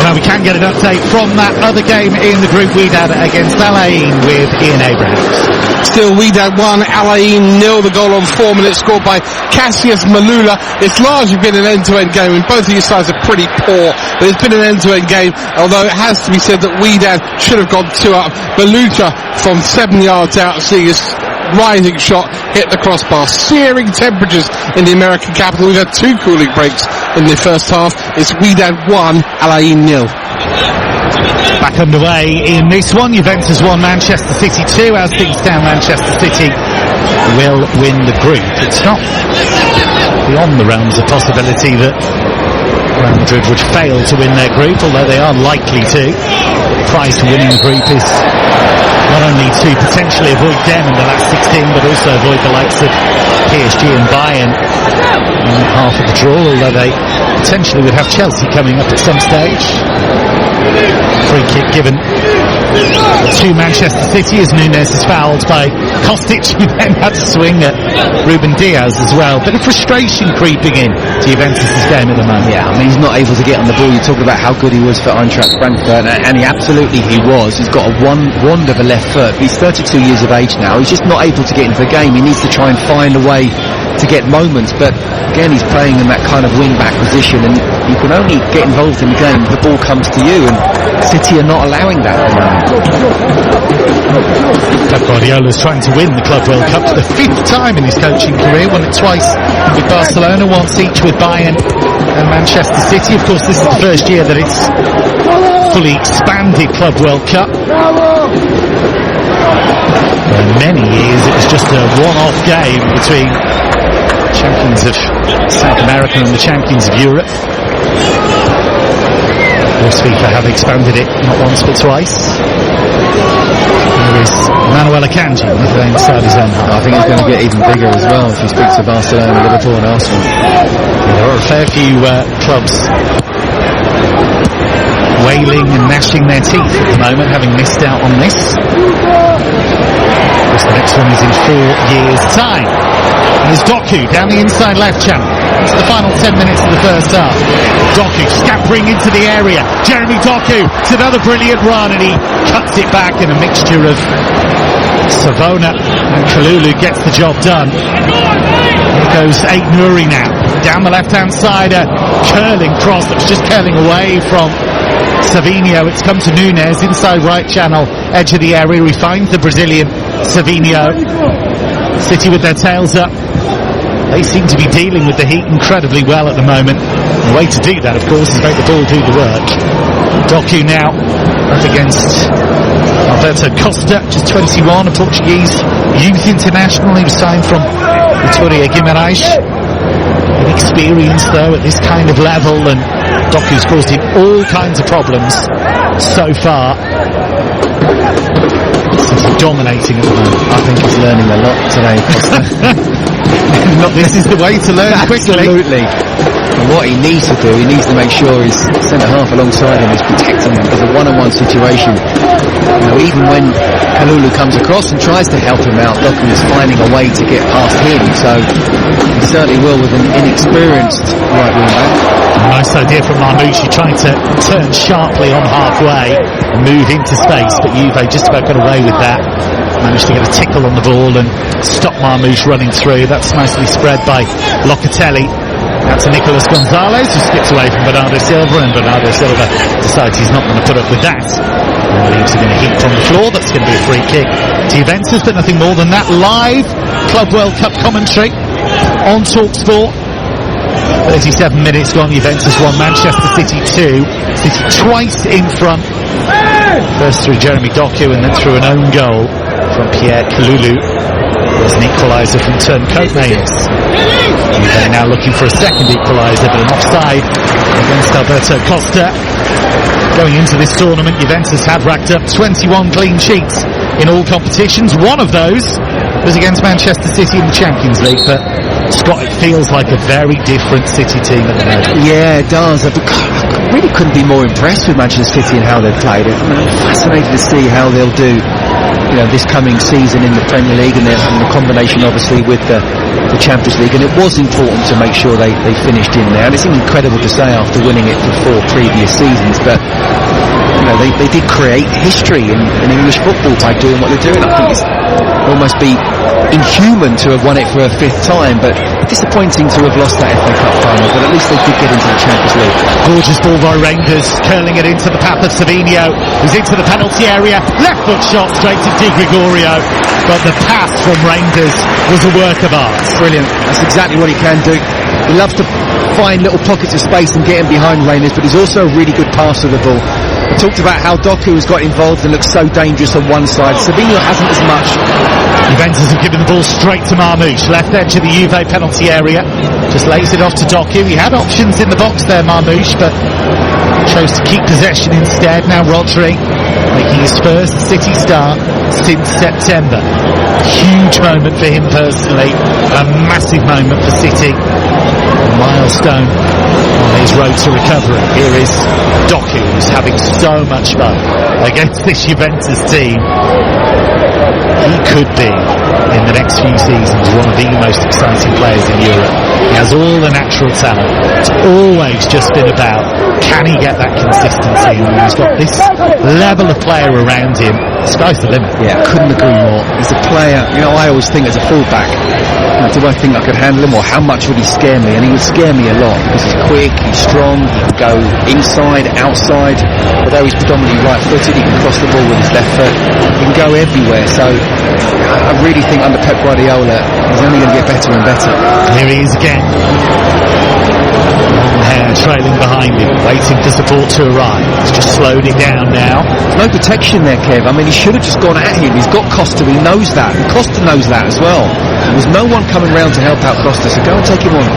Well, we can get an update from that other game in the group, Wydad against Al Ain with Ian Abrahams. Still Wydad 1, Al Ain 0. The goal on 4 minutes scored by Cassius Malula. It's largely been an end-to-end game, and both of these sides are pretty poor, but it's been an end-to-end game, although it has to be said that Wydad should have gone 2 up. Baluta from 7 yards out, seeing his rising shot hit the crossbar. Searing temperatures in the American capital. We've had 2 cooling breaks in the first half. It's Wydad 1, Al Ain 0. Back underway in this one. Juventus 1, Manchester City 2. As things stand, Manchester City will win the group. It's not beyond the realms of possibility that Real Madrid would fail to win their group, although they are likely to. The prize for winning the group is not only to potentially avoid them in the last 16, but also avoid the likes of PSG and Bayern in half of the draw, although they potentially would have Chelsea coming up at some stage. Free kick given to Manchester City as Nunes is fouled by Kostic, who then had to swing at Ruben Diaz as well. Bit of frustration creeping in to Juventus' game at the moment. Yeah, I mean, he's not able to get on the ball. You talk about how good he was for Eintracht Frankfurt, and he absolutely was. He's got a wand of a left foot. He's 32 years of age now. He's just not able to get into the game. He needs to try and find a way to get moments, but again, he's playing in that kind of wing-back position, and you can only get involved in the game if the ball comes to you, and City are not allowing that at the moment. Pep Guardiola's trying to win the Club World Cup for the 5th time in his coaching career. Won it twice with Barcelona, once each with Bayern and Manchester City. Of course, this is the first year that it's fully expanded Club World Cup. For many years it was just a one-off game between champions of South America and the champions of Europe. Of course, FIFA have expanded it not once but twice. There is Manuel Akanji inside his own half. I think it's going to get even bigger as well if he speaks to Barcelona, Liverpool and Arsenal. There are a fair few clubs wailing and gnashing their teeth at the moment, having missed out on this. Of course, the next one is in 4 years' time. And there's Doku down the inside left channel. It's the final 10 minutes of the first half. Doku scampering into the area. Jeremy Doku, it's another brilliant run, and he cuts it back in a mixture of Savona and Kalulu gets the job done. Here goes Ait Nouri now. Down the left-hand side, a curling cross that was just curling away from Savinho. It's come to Nunes, inside right channel, edge of the area. He finds the Brazilian Savinho. City with their tails up. They seem to be dealing with the heat incredibly well at the moment. The way to do that, of course, is make the ball do the work. Doku now up against Alberto Costa, just 21, a Portuguese youth international. He was signed from Vitória Guimarães. Inexperienced though at this kind of level, and Doku's caused him all kinds of problems so far. He's dominating at the moment. I think he's learning a lot today, Costa. This is the way to learn quickly. Absolutely. And what he needs to do, he needs to make sure his centre-half alongside him is protecting him. There's a one-on-one situation. You know, even when Kalulu comes across and tries to help him out, Doku is finding a way to get past him. So he certainly will with an inexperienced right wing back. Nice idea from Marmoush. He tried to turn sharply on halfway and move into space, but Juve just about got away with that. Managed to get a tickle on the ball and stop Marmoush running through. That's nicely spread by Locatelli. Out to Nicolas Gonzalez, who skips away from Bernardo Silva, and Bernardo Silva decides he's not going to put up with that. And leaves it in a heap on the floor. That's going to be a free kick to Juventus, but nothing more than that. Live Club World Cup commentary on TalkSport. 37 minutes gone, Juventus 1, Manchester City 2. City twice in front. First through Jeremy Doku and then through an own goal from Pierre Kalulu. There's an equaliser from Turncoat Nails. Juve now looking for a second equaliser, but an offside against Alberto Costa. Going into this tournament, Juventus have racked up 21 clean sheets in all competitions. One of those was against Manchester City in the Champions League, but Scott, it feels like a very different City team at the moment. Yeah, it does. I really couldn't be more impressed with Manchester City and how they've played it. I'm fascinated to see how they'll do, you know, this coming season in the Premier League, and the combination obviously with the Champions League. And it was important to make sure they finished in there. And it's incredible to say after winning it for 4 previous seasons, but you know, they did create history in English football by doing what they're doing. I think it's almost be inhuman to have won it for a 5th time, but disappointing to have lost that FA Cup final, but at least they did get into the Champions League. Gorgeous ball by Rangers, curling it into the path of Savinho, who's into the penalty area, left foot shot straight to Di Gregorio, but the pass from Rangers was a work of art. Brilliant, that's exactly what he can do. He loves to find little pockets of space and get in behind Rangers, but he's also a really good passer of the ball. I talked about how Doku has got involved and looks so dangerous on one side. Savinho hasn't as much. Juventus have given the ball straight to Marmoush, left edge of the Juve penalty area. Just lays it off to Doku. He had options in the box there, Marmoush, but chose to keep possession instead. Now Rodri making his first City start since September. Huge moment for him personally, a massive moment for City. A milestone on his road to recovery. Here is Doku, who's having so much fun against this Juventus team. He could be, in the next few seasons, one of the most exciting players in Europe. He has all the natural talent. It's always just been about, can he get that consistency? And when he's got this level of player around him, sky's the limit. Yeah, couldn't agree more. He's a player, you know, I always think as a fullback, do I think I could handle him, or how much would he scare me? And he would scare me a lot, because he's quick, he's strong, he can go inside, outside. Although he's predominantly right-footed, he can cross the ball with his left foot. He can go everywhere. So I really think under Pep Guardiola, he's only going to get better and better. Here he is again. Long hair trailing behind him, waiting for support to arrive. He's just slowed it down now. No protection there, Kev. I mean, he should have just gone at him. He's got Costa, he knows that. And Costa knows that as well. There's no one coming round to help out Costa, so go and take him on.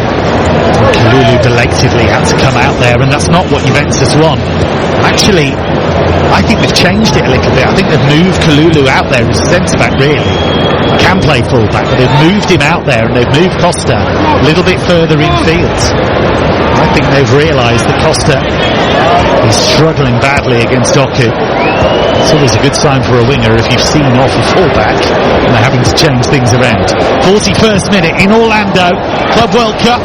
Kalulu belatedly had to come out there, and that's not what Juventus want. Actually, I think they've changed it a little bit. I think they've moved Kalulu out there as a centre-back, really. Can play full-back, but they've moved him out there, and they've moved Costa a little bit further infield. I think they've realised that Costa is struggling badly against Doku. It's always a good sign for a winger if you've seen off a full-back and they're having to change things around. 41st minute in Orlando, Club World Cup.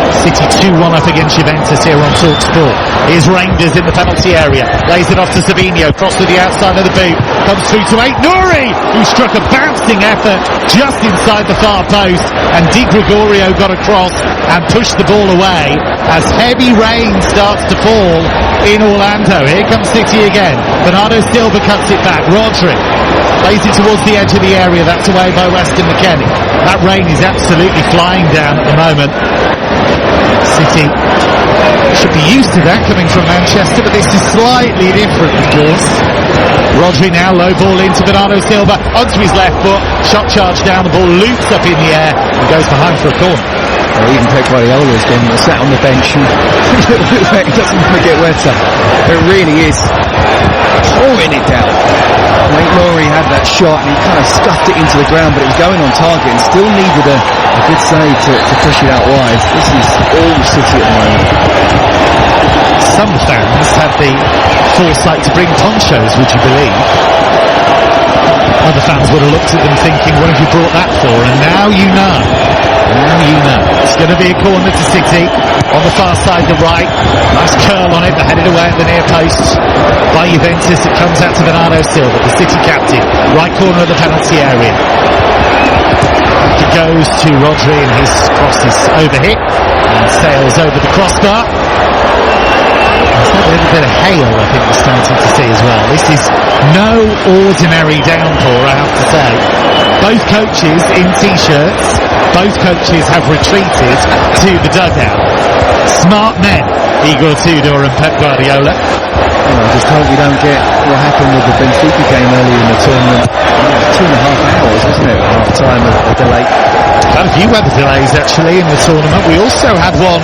City 2-1 up against Juventus here on TalkSport. Here's Rangers in the penalty area. Lays it off to Savinho. Cross to the outside of the boot. Comes through to Nouri, who struck a bouncing effort just inside the far post. And Di Gregorio got across and pushed the ball away as heavy rain starts to fall in Orlando. Here comes City again. Bernardo Silva cuts it back. Rodri lays it towards the edge of the area. That's away by Weston McKennie. That rain is absolutely flying down at the moment. City Should be used to that coming from Manchester, but this is slightly different, of course. Rodri now, low ball into Bernardo Silva, onto his left foot, shot charge down, the ball loops up in the air and goes behind for a corner. Well, even Pep Guardiola has been sat on the bench and it doesn't want to get wetter. It really is pouring it down. Nate Laurie had that shot and he kind of scuffed it into the ground, but it was going on target and still needed a good save to push it out wide. This is all City at the moment. Some fans had the foresight to bring ponchos, would you believe? Other fans would have looked at them thinking, what have you brought that for? And now you know. Now you know. It's going to be a corner to City. On the far side, the right. Nice curl on it, but headed away at the near post by Juventus. It comes out to Bernardo Silva, the City captain. Right corner of the penalty area. It goes to Rodri and his cross is overhit and sails over the crossbar. There's a little bit of hail, I think we're starting to see as well. This is no ordinary downpour, I have to say. Both coaches in T-shirts, both coaches have retreated to the dugout. Smart men, Igor Tudor and Pep Guardiola. I just hope we don't get what happened with the Benfica game earlier in the tournament. 2.5 hours, wasn't it? Half time of the delay. Had a few weather delays actually in the tournament. We also had one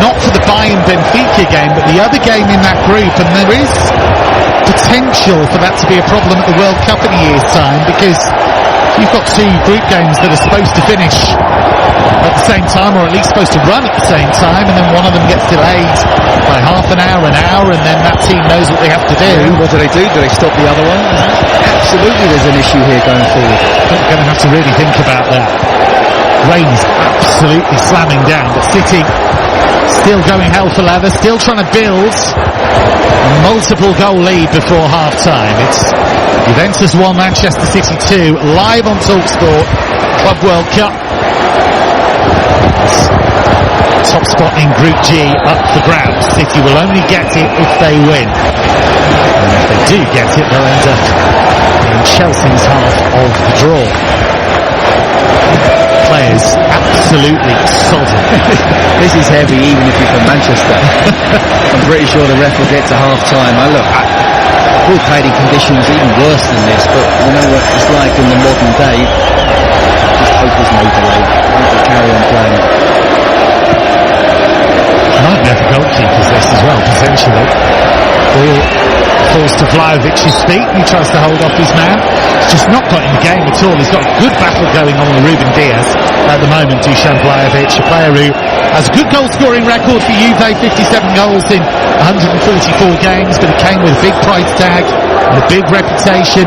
not for the Bayern Benfica game, but the other game in that group, and there is potential for that to be a problem at the World Cup in a year's time, because you've got two group games that are supposed to finish at the same time, or at least supposed to run at the same time, and then one of them gets delayed by half an hour, and then that team knows what they have to do. Yeah, what do? Do they stop the other one? Absolutely, there's an issue here going forward. They're going to have to really think about that. Rain's absolutely slamming down, but City still going hell for leather, still trying to build a multiple goal lead before half time. It's Juventus 1, Manchester City 2, live on TalkSport, Club World Cup. Top spot in Group G up for grabs. City will only get it if they win. And if they do get it, they'll end up in Chelsea's half of the draw. Players absolutely sodden. This is heavy even if you're from Manchester. I'm pretty sure the ref will get to half time. We've played in conditions even worse than this, but you know what it's like in the modern day. Just hope there's no delay. Hope they carry on playing. Nightmare for goalkeepers this as well, potentially. Ball falls to Vlahovic's feet. He tries to hold off his man. He's just not got in the game at all. He's got a good battle going on with Ruben Diaz at the moment. Dusan Vlahovic, a player who has a good goal-scoring record for Juve, 57 goals in 144 games, but he came with a big price tag and a big reputation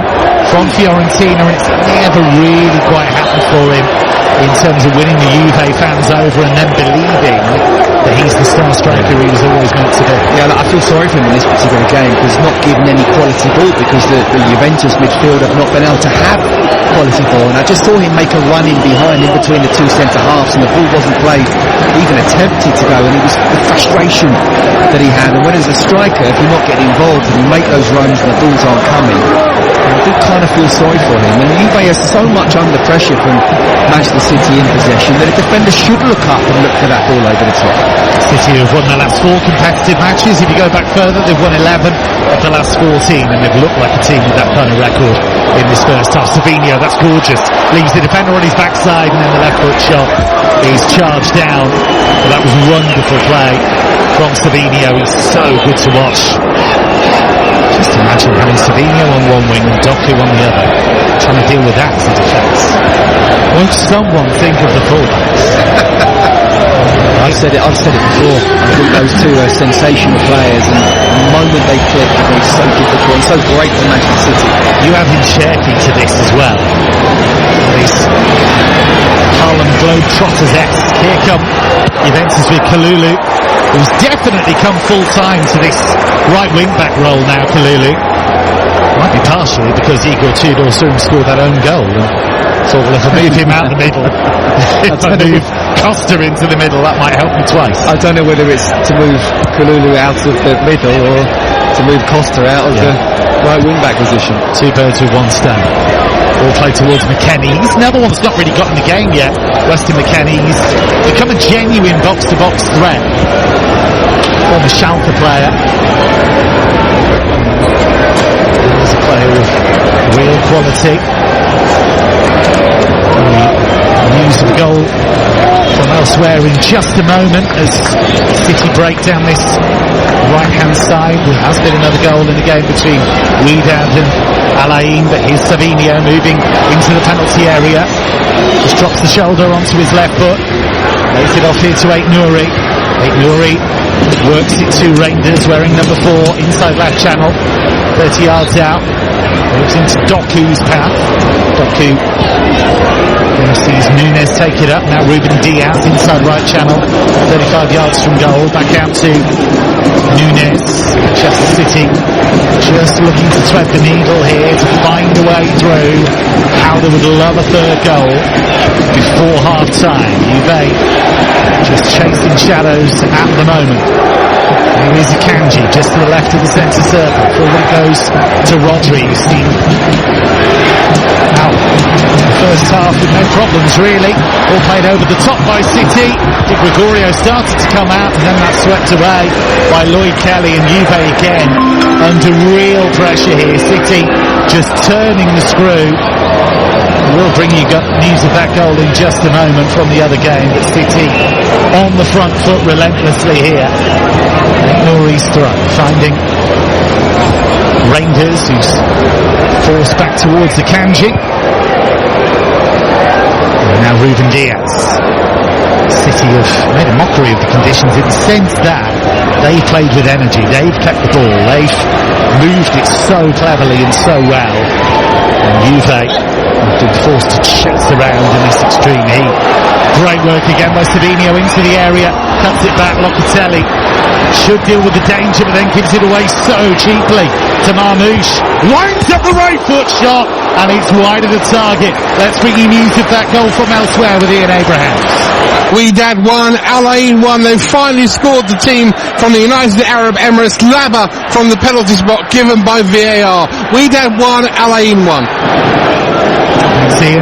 from Fiorentina, and it's never really quite happened for him in terms of winning the Juve fans over and then believing that he's the star striker he was always meant to be. Yeah, I feel sorry for him in this particular game because he's not given any quality ball because the Juventus midfield have not been able to have quality ball, and I just saw him make a run in behind in between the two centre-halves and the ball wasn't played, even attempted to go, and it was the frustration that he had. And when as a striker, if you're not getting involved and you make those runs and the balls aren't coming, I do kind of feel sorry for him. And Juve has so much under pressure from Manchester City in possession that a defender should look up and look for that ball over the top. City have won their last 4 competitive matches. If you go back further, they've won 11 of the last 14, and they've looked like a team with that kind of record in this first half. Savinho, that's gorgeous. Leaves the defender on his backside, and then the left foot shot is charged down. But that was wonderful play from Savinho. He's so good to watch. Just imagine having Savinho on one wing and Doku on the other, trying to deal with that as a defence. Won't someone think of the fullbacks? I've said it before. I think those two are sensational players, and the moment they click, they're so difficult and so great for Manchester City. You have him shaking to this as well. These Harlem Globetrotters-esque. Here come Juventus with Kalulu, who's definitely come full time to this right wing back role now. Kalulu might be partially because Igor Tudor soon scored that own goal. So if I move him out the middle, if I move Costa into the middle, that might help me twice. I don't know whether it's to move Kalulu out of the middle or to move Costa out of the right wing back position. 2 birds with 1 stone. All play towards McKennie. He's another one that's not really got in the game yet. Weston McKennie. He's become a genuine box-to-box threat. Former Schalke player. He's a player of real quality. News of a goal from elsewhere in just a moment as City break down this right-hand side. There has been another goal in the game between Wydad and Alain, but here's Savinho moving into the penalty area. Just drops the shoulder onto his left foot. Lays it off here to Aït-Nouri. Aït-Nouri works it to Reinders, wearing number 4, inside left channel, 30 yards out. Moves into Doku's path. Doku sees Nunes take it up. Now Ruben Diaz inside right channel, 35 yards from goal. Back out to Nunes. Manchester City just looking to thread the needle here to find a way through. How they would love a third goal before half time. Juve just chasing shadows at the moment. Here is Akanji just to the left of the centre circle. Forward goes to Rodri. You've seen the first half with no problems really. All played over the top by City. Di Gregorio started to come out and then that's swept away by Lloyd Kelly, and Juve again under real pressure here. City just turning the screw. We'll bring you news of that goal in just a moment from the other game, but City on the front foot relentlessly here. Nouri's throw, finding Reinders, who's forced back towards the Akanji. And now Ruben Diaz. City have made a mockery of the conditions in the sense that they've played with energy, they've kept the ball, they've moved it so cleverly and so well. And Juve have been forced to chase around in this extreme heat. Great work again by Savinho into the area, cuts it back. Locatelli should deal with the danger, but then gives it away so cheaply to Marmoush. Winds up the right foot shot, and it's wide of the target. Let's bring you news of that goal from elsewhere with Ian Abrahams. Wydad 1, Alain 1. They've finally scored, the team from the United Arab Emirates. Laba from the penalty spot given by VAR. Wydad 1, Alain 1. See a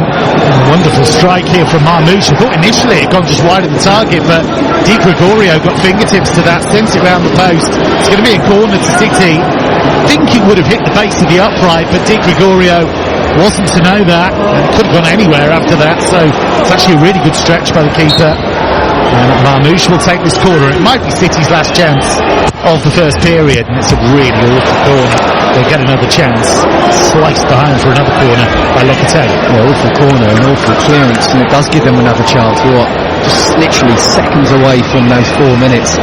wonderful strike here from Marmoush. I thought initially it got just wide of the target, but Di Gregorio got fingertips to that, sent it round the post. It's going to be a corner to City. I think it would have hit the base of the upright, but Di Gregorio wasn't to know that, and it could have gone anywhere after that, so it's actually a really good stretch by the keeper. And Marmoush will take this corner. It might be City's last chance of the first period, and it's a really awful corner. They'll get another chance. Sliced behind for another corner by Locatelli. Well, awful corner, an awful clearance, and it does give them another chance. What? Just literally seconds away from those 4 minutes.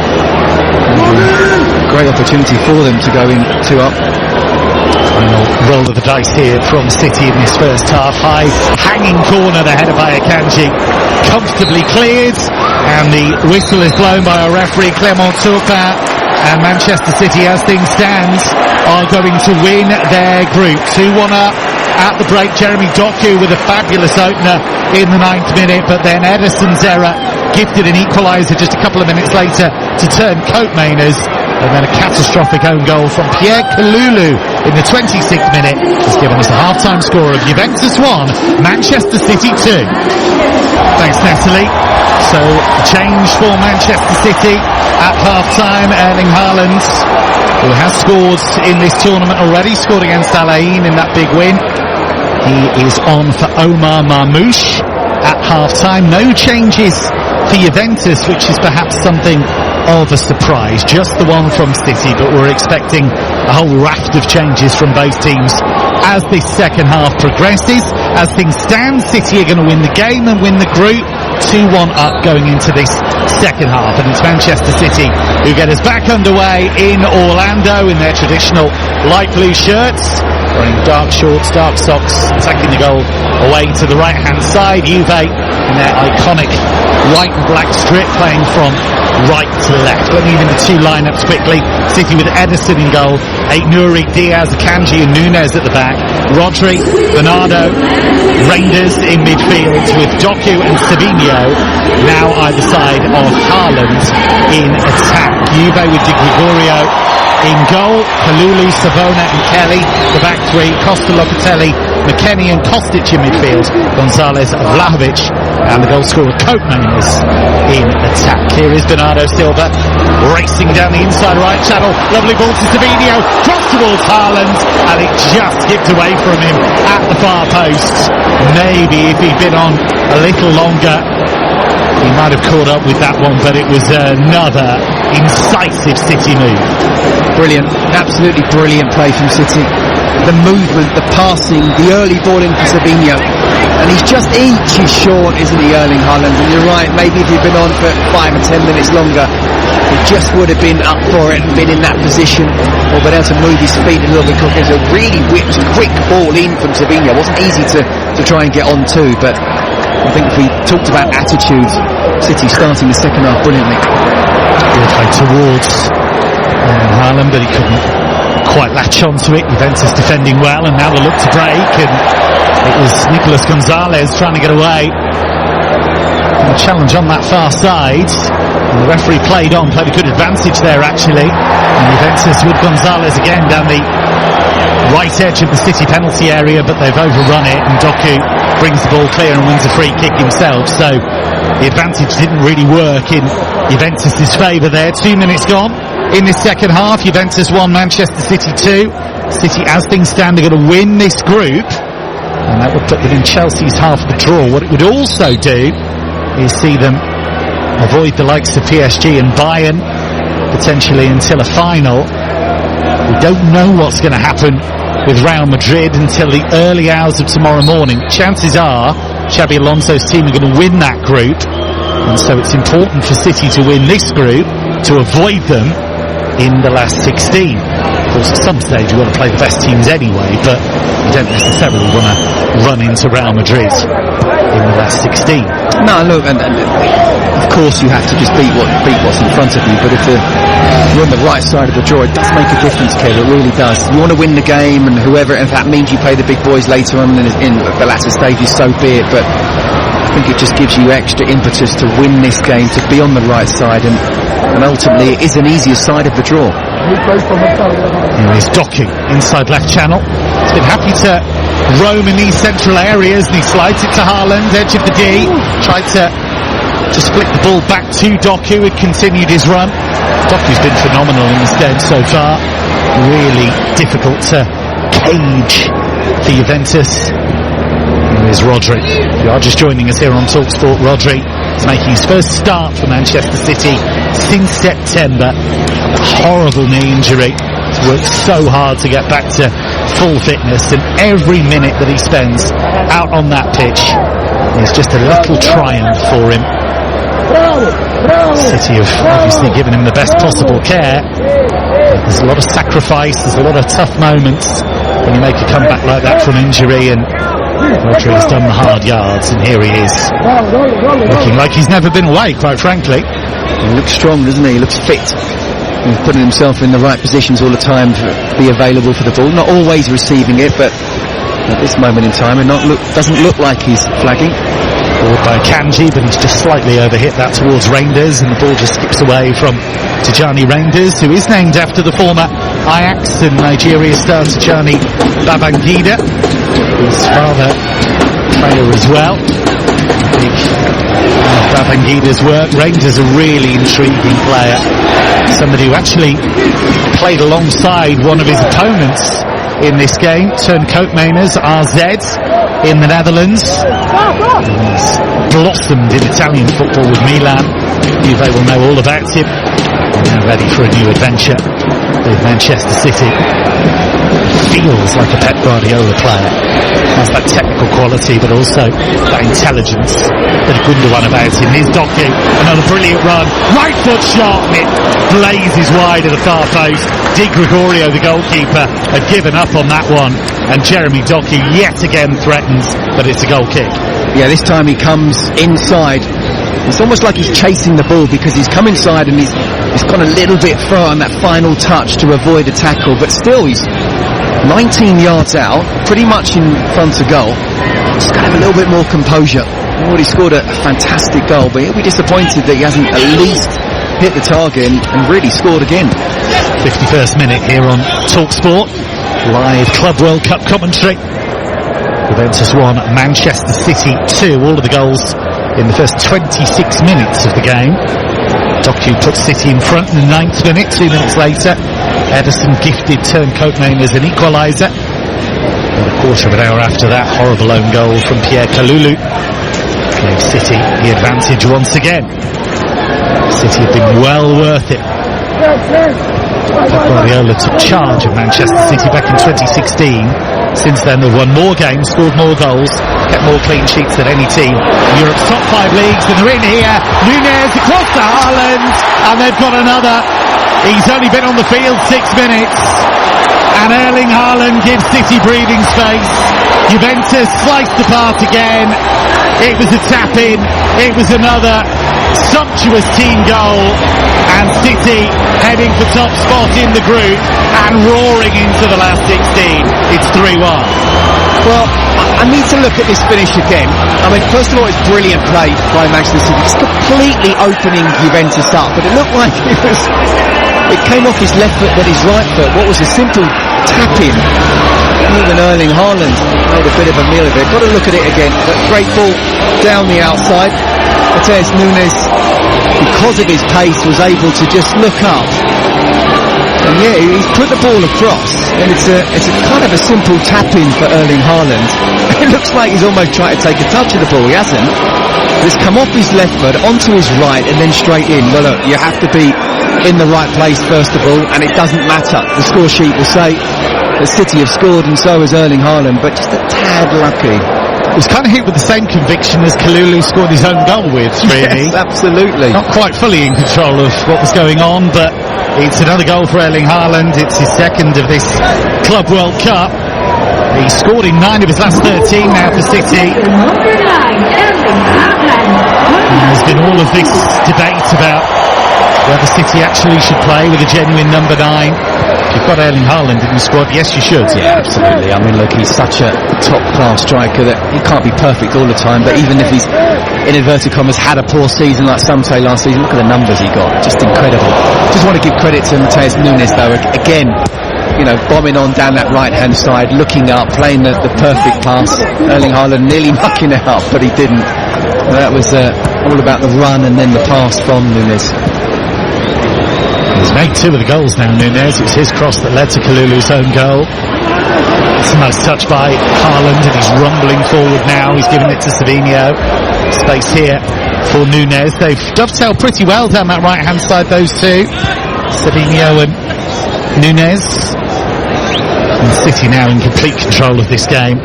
Great opportunity for them to go in 2 up. Final roll of the dice here from City in this first half. High hanging corner, the header by Akanji, comfortably cleared, and the whistle is blown by our referee Clément Turpin. And Manchester City, as things stand, are going to win their group. 2-1 up at the break. Jeremy Doku with a fabulous opener in the 9th minute, but then Ederson's error gifted an equaliser just a couple of minutes later to turn Cope Mainers. And then a catastrophic own goal from Pierre Kalulu in the 26th minute has given us a half-time score of Juventus 1, Manchester City 2. Thanks, Natalie. So, a change for Manchester City at half-time. Erling Haaland, who has scored in this tournament already, scored against Alain in that big win. He is on for Omar Marmoush at half-time. No changes for Juventus, which is perhaps something of a surprise. Just the one from City, but we're expecting a whole raft of changes from both teams as this second half progresses. As things stand, City are going to win the game and win the group. 2-1 up going into this second half, and it's Manchester City who get us back underway in Orlando in their traditional light blue shirts, wearing dark shorts, dark socks, attacking the goal away to the right hand side. Juve in their iconic white and black strip, playing from right to left. Let me in the 2 lineups quickly. City with Ederson in goal, Aït-Nouri, Diaz, Akanji and Nunes at the back, Rodri, Bernardo, Reinders in midfield with Doku and Savinho now either side of Haaland in attack. Juve with Di Gregorio in goal, Kalulu, Savona and Kelly, the back 3, Costa, Locatelli McKennie and Kostic in midfield, Gonzalez, Vlahovic, and the goal scorer Koopmeiners in attack. Here is Bernardo Silva racing down the inside right channel. Lovely ball to Savinho, cross towards Haaland, and it just skipped away from him at the far post. Maybe if he'd been on a little longer, he might have caught up with that one, but it was another incisive City move. Brilliant, absolutely brilliant play from City. The movement, the passing, the early ball in for Savinho. And he's just inches short, isn't he, Erling Haaland? And you're right, maybe if he'd been on for 5 or 10 minutes longer, he just would have been up for it and been in that position, or been able to move his feet a little bit quicker. It was a really whipped, quick ball in from Savinho. It wasn't easy to try and get on to, but I think if we talked about attitudes, City starting the second half brilliantly. Good play towards Haaland, but he couldn't quite latch onto it. Juventus defending well, and now the look to break, and it was Nicolas Gonzalez trying to get away. And a challenge on that far side. And the referee played a good advantage there actually. And Juventus with Gonzalez again down the right edge of the City penalty area, but they've overrun it, and Doku brings the ball clear and wins a free kick himself. So the advantage didn't really work in Juventus' favour there. 2 minutes gone in this second half. Juventus 1, Manchester City 2. City, as things stand, are going to win this group, and that would put them in Chelsea's half of the draw. What it would also do is see them avoid the likes of PSG and Bayern potentially until a final. We don't know what's going to happen with Real Madrid until the early hours of tomorrow morning. Chances are Xabi Alonso's team are going to win that group, and so it's important for City to win this group to avoid them in the last 16. Of course, at some stage you want to play the best teams anyway, but you don't necessarily want to run into Real Madrid in the last 16. No, look, and of course you have to just beat what's in front of you, but if you're on the right side of the draw, it does make a difference, Kev, it really does. You want to win the game, and whoever, if that means you play the big boys later on in the latter stages, so be it, but I think it just gives you extra impetus to win this game, to be on the right side, and ultimately it is an easier side of the draw. Here is Doku, inside left channel. He's been happy to roam in these central areas, and he slides it to Haaland, edge of the D. Tried to split the ball back to Doku, and continued his run. Doku's been phenomenal in this game so far. Really difficult to cage for Juventus. Here is Rodri. If you are just joining us here on TalkSport, Rodri is making his first start for Manchester City since September. A horrible knee injury. He's worked so hard to get back to full fitness, and every minute that he spends out on that pitch is just a little triumph for him. City have obviously given him the best possible care. There's a lot of sacrifice, there's a lot of tough moments when you make a comeback like that from injury, and Rodri has done the hard yards, and here he is, looking like he's never been away, quite frankly. He looks strong, doesn't he? He looks fit. He's putting himself in the right positions all the time to be available for the ball. Not always receiving it, but at this moment in time, it doesn't look like he's flagging. Forward by Kanji, but he's just slightly overhit that towards Reinders, and the ball just skips away from Tijani Reinders, who is named after the former Ajax and Nigeria star Tijani Babangida, his father player as well. Babangida's work. Reinders a really intriguing player, somebody who actually played alongside one of his opponents in this game, turned Koopmeiners, RZ, in the Netherlands. He's blossomed in Italian football with Milan. Juve will know all about him. Now ready for a new adventure with Manchester City. Feels like a Pep Guardiola player. Has that technical quality, but also that intelligence, that Gundogan about him. Here's Doku, another brilliant run, right foot shot, and it blazes wide of the far post. Di Gregorio, the goalkeeper, had given up on that one, and Jeremy Doku yet again threatens, but it's a goal kick. Yeah, this time he comes inside. It's almost like he's chasing the ball, because he's come inside and he's gone a little bit far on that final touch to avoid a tackle, but still he's 19 yards out, pretty much in front of goal. Just got to have a little bit more composure. He's already scored a fantastic goal, but he'll be disappointed that he hasn't at least hit the target and really scored again. 51st minute here on TalkSport, live Club World Cup commentary. Juventus 1, Manchester City 2. All of the goals in the first 26 minutes of the game. Doku put City in front in the 9th minute. 2 minutes later, Ederson gifted turncoat name as an equaliser. And a quarter of an hour after that, horrible own goal from Pierre Kalulu gave City the advantage once again. City have been well worth it. Guardiola took charge of Manchester City back in 2016. Since then they've won more games, scored more goals, kept more clean sheets than any team in Europe's top 5 leagues, and they're in here. Nunez across to Haaland, and they've got another. He's only been on the field 6 minutes, and Erling Haaland gives City breathing space. Juventus sliced apart again. It was a tap-in, it was another sumptuous team goal, and City heading for top spot in the group and roaring into the last 16. It's 3-1. Well, I need to look at this finish again. I mean, first of all, it's brilliant play by Manchester City. It's completely opening Juventus up, but it looked like it came off his left foot, then his right foot. What was a simple tap-in. Even Erling Haaland made a bit of a meal of it. Got to look at it again. But great ball down the outside. Matheus Nunes, because of his pace, was able to just look up. And yeah, he's put the ball across, and it's a kind of a simple tap-in for Erling Haaland. It looks like he's almost trying to take a touch of the ball. He hasn't. It's come off his left foot onto his right and then straight in. Well, look, you have to be in the right place first of all, and it doesn't matter. The score sheet will say that City have scored, and so has Erling Haaland, but just a tad lucky. It was kind of hit with the same conviction as Kalulu scored his own goal with, really. Yes, absolutely. Not quite fully in control of what was going on, but it's another goal for Erling Haaland. It's his second of this Club World Cup. He scored in 9 of his last 13 now for City. There's been all of this debate about whether City actually should play with a genuine number 9. If you've got Erling Haaland in the squad, yes, you should. Yeah, absolutely. I mean, look, he's such a top-class striker that he can't be perfect all the time, but even if he's, in inverted commas, had a poor season like some say last season, look at the numbers he got. Just incredible. Just want to give credit to Matheus Nunes, though. Again, you know, bombing on down that right-hand side, looking up, playing the perfect pass. Erling Haaland nearly mucking it up, but he didn't. That was all about the run and then the pass from Nunes. He's made 2 of the goals now, Nunes. It's his cross that led to Kalulu's own goal. It's a nice touch by Haaland, and he's rumbling forward now. He's giving it to Savinho. Space here for Nunes. They've dovetailed pretty well down that right-hand side, those two. Savinho and Nunes. And City now in complete control of this game.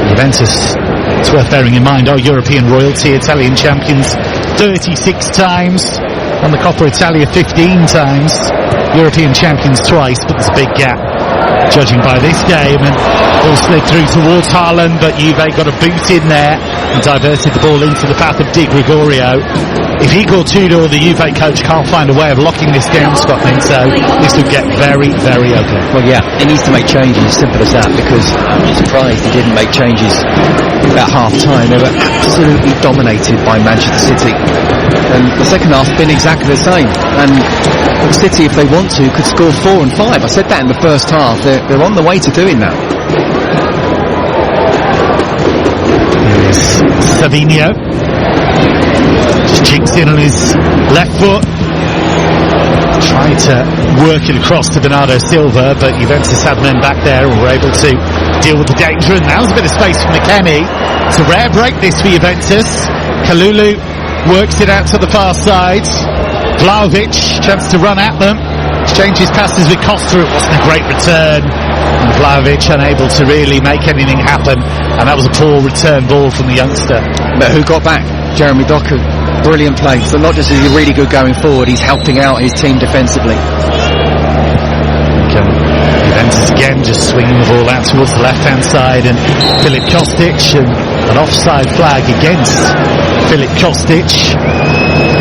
Juventus, it's worth bearing in mind, are European royalty, Italian champions 36 times. On the Coppa Italia 15 times, European champions twice, but there's a big gap judging by this game, and ball slid through towards Haaland, but Juve got a boot in there and diverted the ball into the path of Di Gregorio. If Igor Tudor, the Juve coach, can't find a way of locking this down, Scott Minto, this would get very, very ugly. Well, yeah, he needs to make changes, simple as that, because I'm surprised he didn't make changes at half-time. They were absolutely dominated by Manchester City, and the second half been exactly the same. And City, if they want to, could score 4 and 5. I said that in the first half. They're on the way to doing that. Here's Savinho. Just jinks in on his left foot. Tried to work it across to Bernardo Silva, but Juventus had men back there and were able to deal with the danger. And now there's a bit of space for McKennie. It's a rare break this for Juventus. Kalulu works it out to the far side. Vlahovic, chance to run at them. Exchanges passes with Costa. It wasn't a great return. And Vlahovic unable to really make anything happen. And that was a poor return ball from the youngster. But who got back? Jeremy Doku. Brilliant play. So not just is he really good going forward, he's helping out his team defensively. Juventus again just swinging the ball out towards the left-hand side, and Filip Kostic, and an offside flag against Filip Kostic.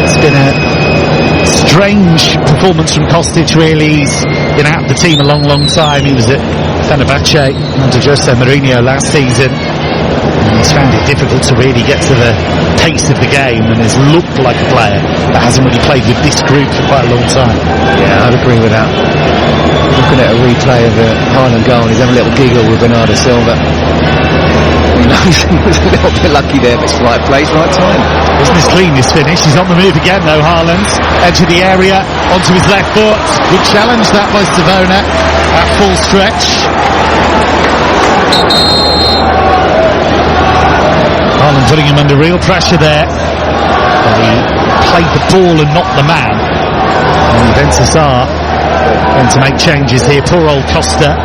It's been a strange performance from Kostic, really. He's been out of the team a long, long time. He was at Fenerbahce under Jose Mourinho last season. he's found it difficult to really get to the pace of the game and has looked like a player that hasn't really played with this group for quite a long time. Yeah, I'd agree with that. Looking at a replay of the Haaland goal, and he's having a little giggle with Bernardo Silva. He knows he was a little bit lucky there, but it's right place, right time. Wasn't as clean this finish. He's on the move again though, Haaland. Edge of the area, onto his left foot. Good challenge that by Savona at full stretch. Haaland putting him under real pressure there. But he played the ball and not the man. And Juventus are going to make changes here. Poor old Costa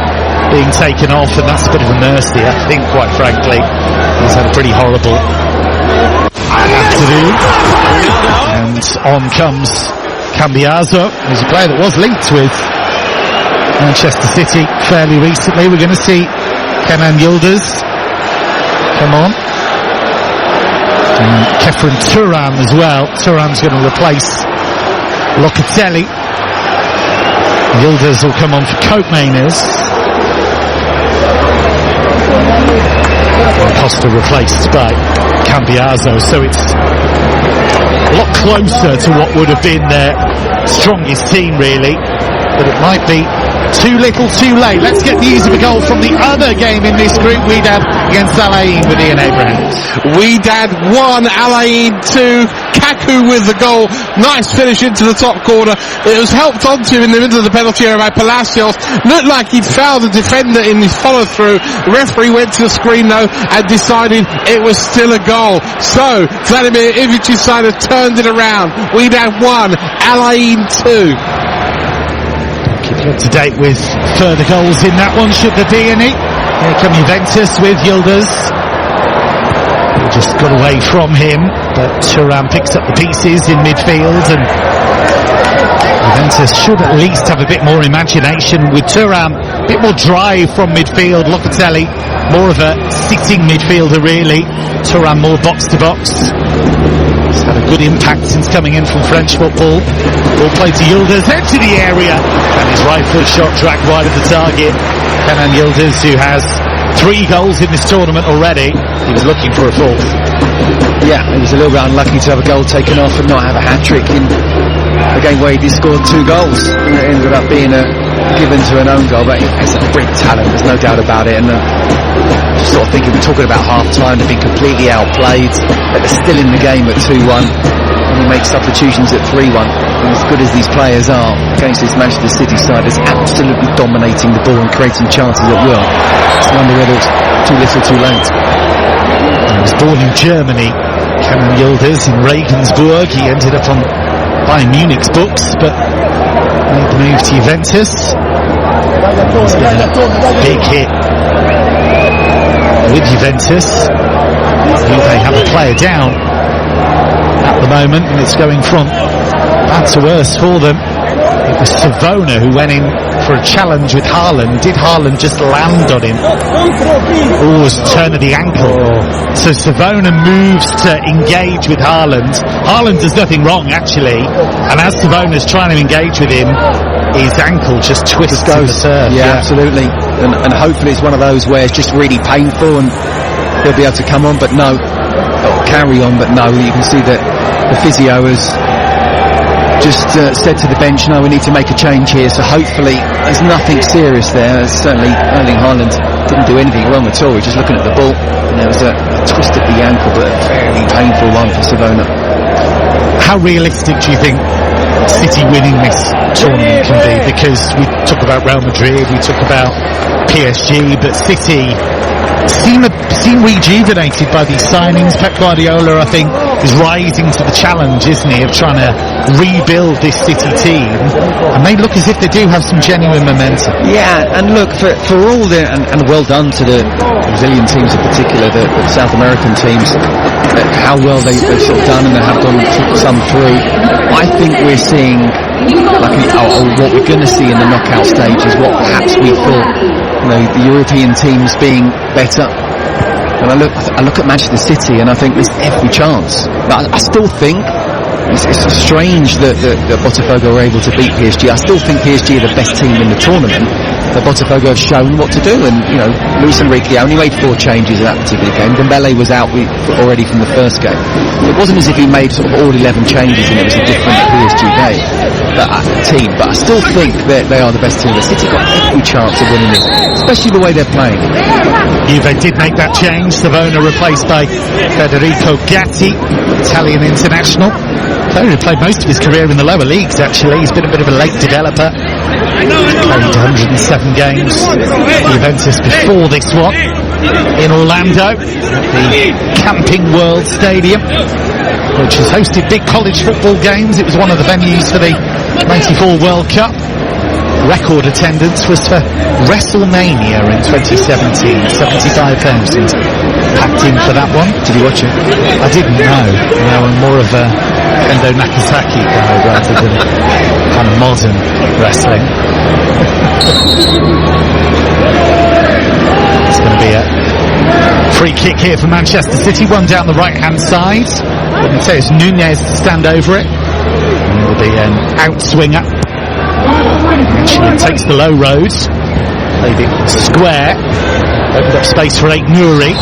being taken off, and that's a bit of a mercy, I think, quite frankly. He's had a pretty horrible afternoon. And on comes Cambiaso, who's a player that was linked with Manchester City fairly recently. We're going to see Kenan Yildiz come on. And Kefren Turan as well. Turan's going to replace Locatelli. Yildiz will come on for Koopmeiners. Costa replaced by Cambiaso, so it's a lot closer to what would have been their strongest team really, but it might be too little too late. Let's get news of a goal from the other game in this group, Wydad against Al Ain with Ian Abraham. Wydad 1, Al Ain 2, Kaku with the goal. Nice finish into the top corner. It was helped onto in the middle of the penalty area by Palacios. Looked like he'd fouled the defender in his follow through. The referee went to the screen though and decided it was still a goal. So Vladimir Ivic's side have turned it around. Wydad 1, Al Ain 2. Keep you up to date with further goals in that one, should there be any. Here come Juventus with Yildiz. He just got away from him, but Turan picks up the pieces in midfield, and Juventus should at least have a bit more imagination with Turan, a bit more drive from midfield. Locatelli, more of a sitting midfielder really. Turan more box to box. He's had a good impact since coming in from French football. Ball played to Yildiz, head to the area, and his right foot shot dragged wide of the target. Kenan Yildiz, who has 3 goals in this tournament already, he was looking for a 4th. Yeah, he was a little bit unlucky to have a goal taken off and not have a hat-trick in a game where he did score 2 goals. It ended up being given to an own goal, but he's a great talent, there's no doubt about it. And just sort of thinking, we're talking about half-time, they've been completely outplayed, but they're still in the game at 2-1, and he makes substitutions at 3-1. And as good as these players are against this Manchester City side, is absolutely dominating the ball and creating chances at will. Just wonder whether it's too little too late. He was born in Germany, Kenan Yildiz, in Regensburg. He ended up on Bayern Munich's books, but made the move to Juventus. He's been a big hit with Juventus. They have a player down at the moment, and it's going from bad to worse for them. It was Savona who went in for a challenge with Haaland. Did Haaland just land on him? Or was a turn of the ankle? So Savona moves to engage with Haaland. Haaland does nothing wrong actually, and as Savona's trying to engage with him, his ankle just twists to the turf. Yeah, absolutely. And hopefully it's one of those where it's just really painful and he'll be able to come on, but no, or carry on, but no. You can see that the physio has just said to the bench, no, we need to make a change here. So hopefully there's nothing serious there. Certainly Erling Haaland didn't do anything wrong at all. He was just looking at the ball, and there was a twist at the ankle, but a very painful one for Savona. How realistic do you think City winning this tournament can be? Because we talk about Real Madrid, we talk about PSG, but City seem rejuvenated by these signings. Pep Guardiola, I think, is rising to the challenge, isn't he, of trying to rebuild this City team, and they look as if they do have some genuine momentum. Yeah, and look, for all the, and well done to the Brazilian teams in particular, the South American teams, how well they've sort of done, and they have gone some through. I think we're seeing, like, what we're going to see in the knockout stage is what perhaps we thought, the European teams being better. And I look at Manchester City and I think there's every chance. But I still think it's strange that Botafogo were able to beat PSG. I still think PSG are the best team in the tournament, But Botafogo have shown what to do, and Luis Enrique only made 4 changes in that particular game. Dembele was out already from the first game. It wasn't as if he made sort of all 11 changes and it was a different PSG game, team. But I still think that they are the best team. The City got every chance of winning this, especially the way they're playing. Juve did make that change. Savona replaced by Federico Gatti, Italian international. Player who played most of his career in the lower leagues, actually. He's been a bit of a late developer. Played 107 games for Juventus before this one in Orlando, at the Camping World Stadium, which has hosted big college football games. It was one of the venues for the 94 World Cup. Record attendance was for WrestleMania in 2017, 75,000 packed in for that one. Did you watch it? I didn't know. No, I'm more of a Endo Nakasaki guy rather than kind of modern wrestling. It's going to be a free kick here for Manchester City, one down the right hand side. Wouldn't say it's Nunez to stand over it. And it'll be an outswinger. Actually takes the low road, played it square, opened up space for Aït-Nouri.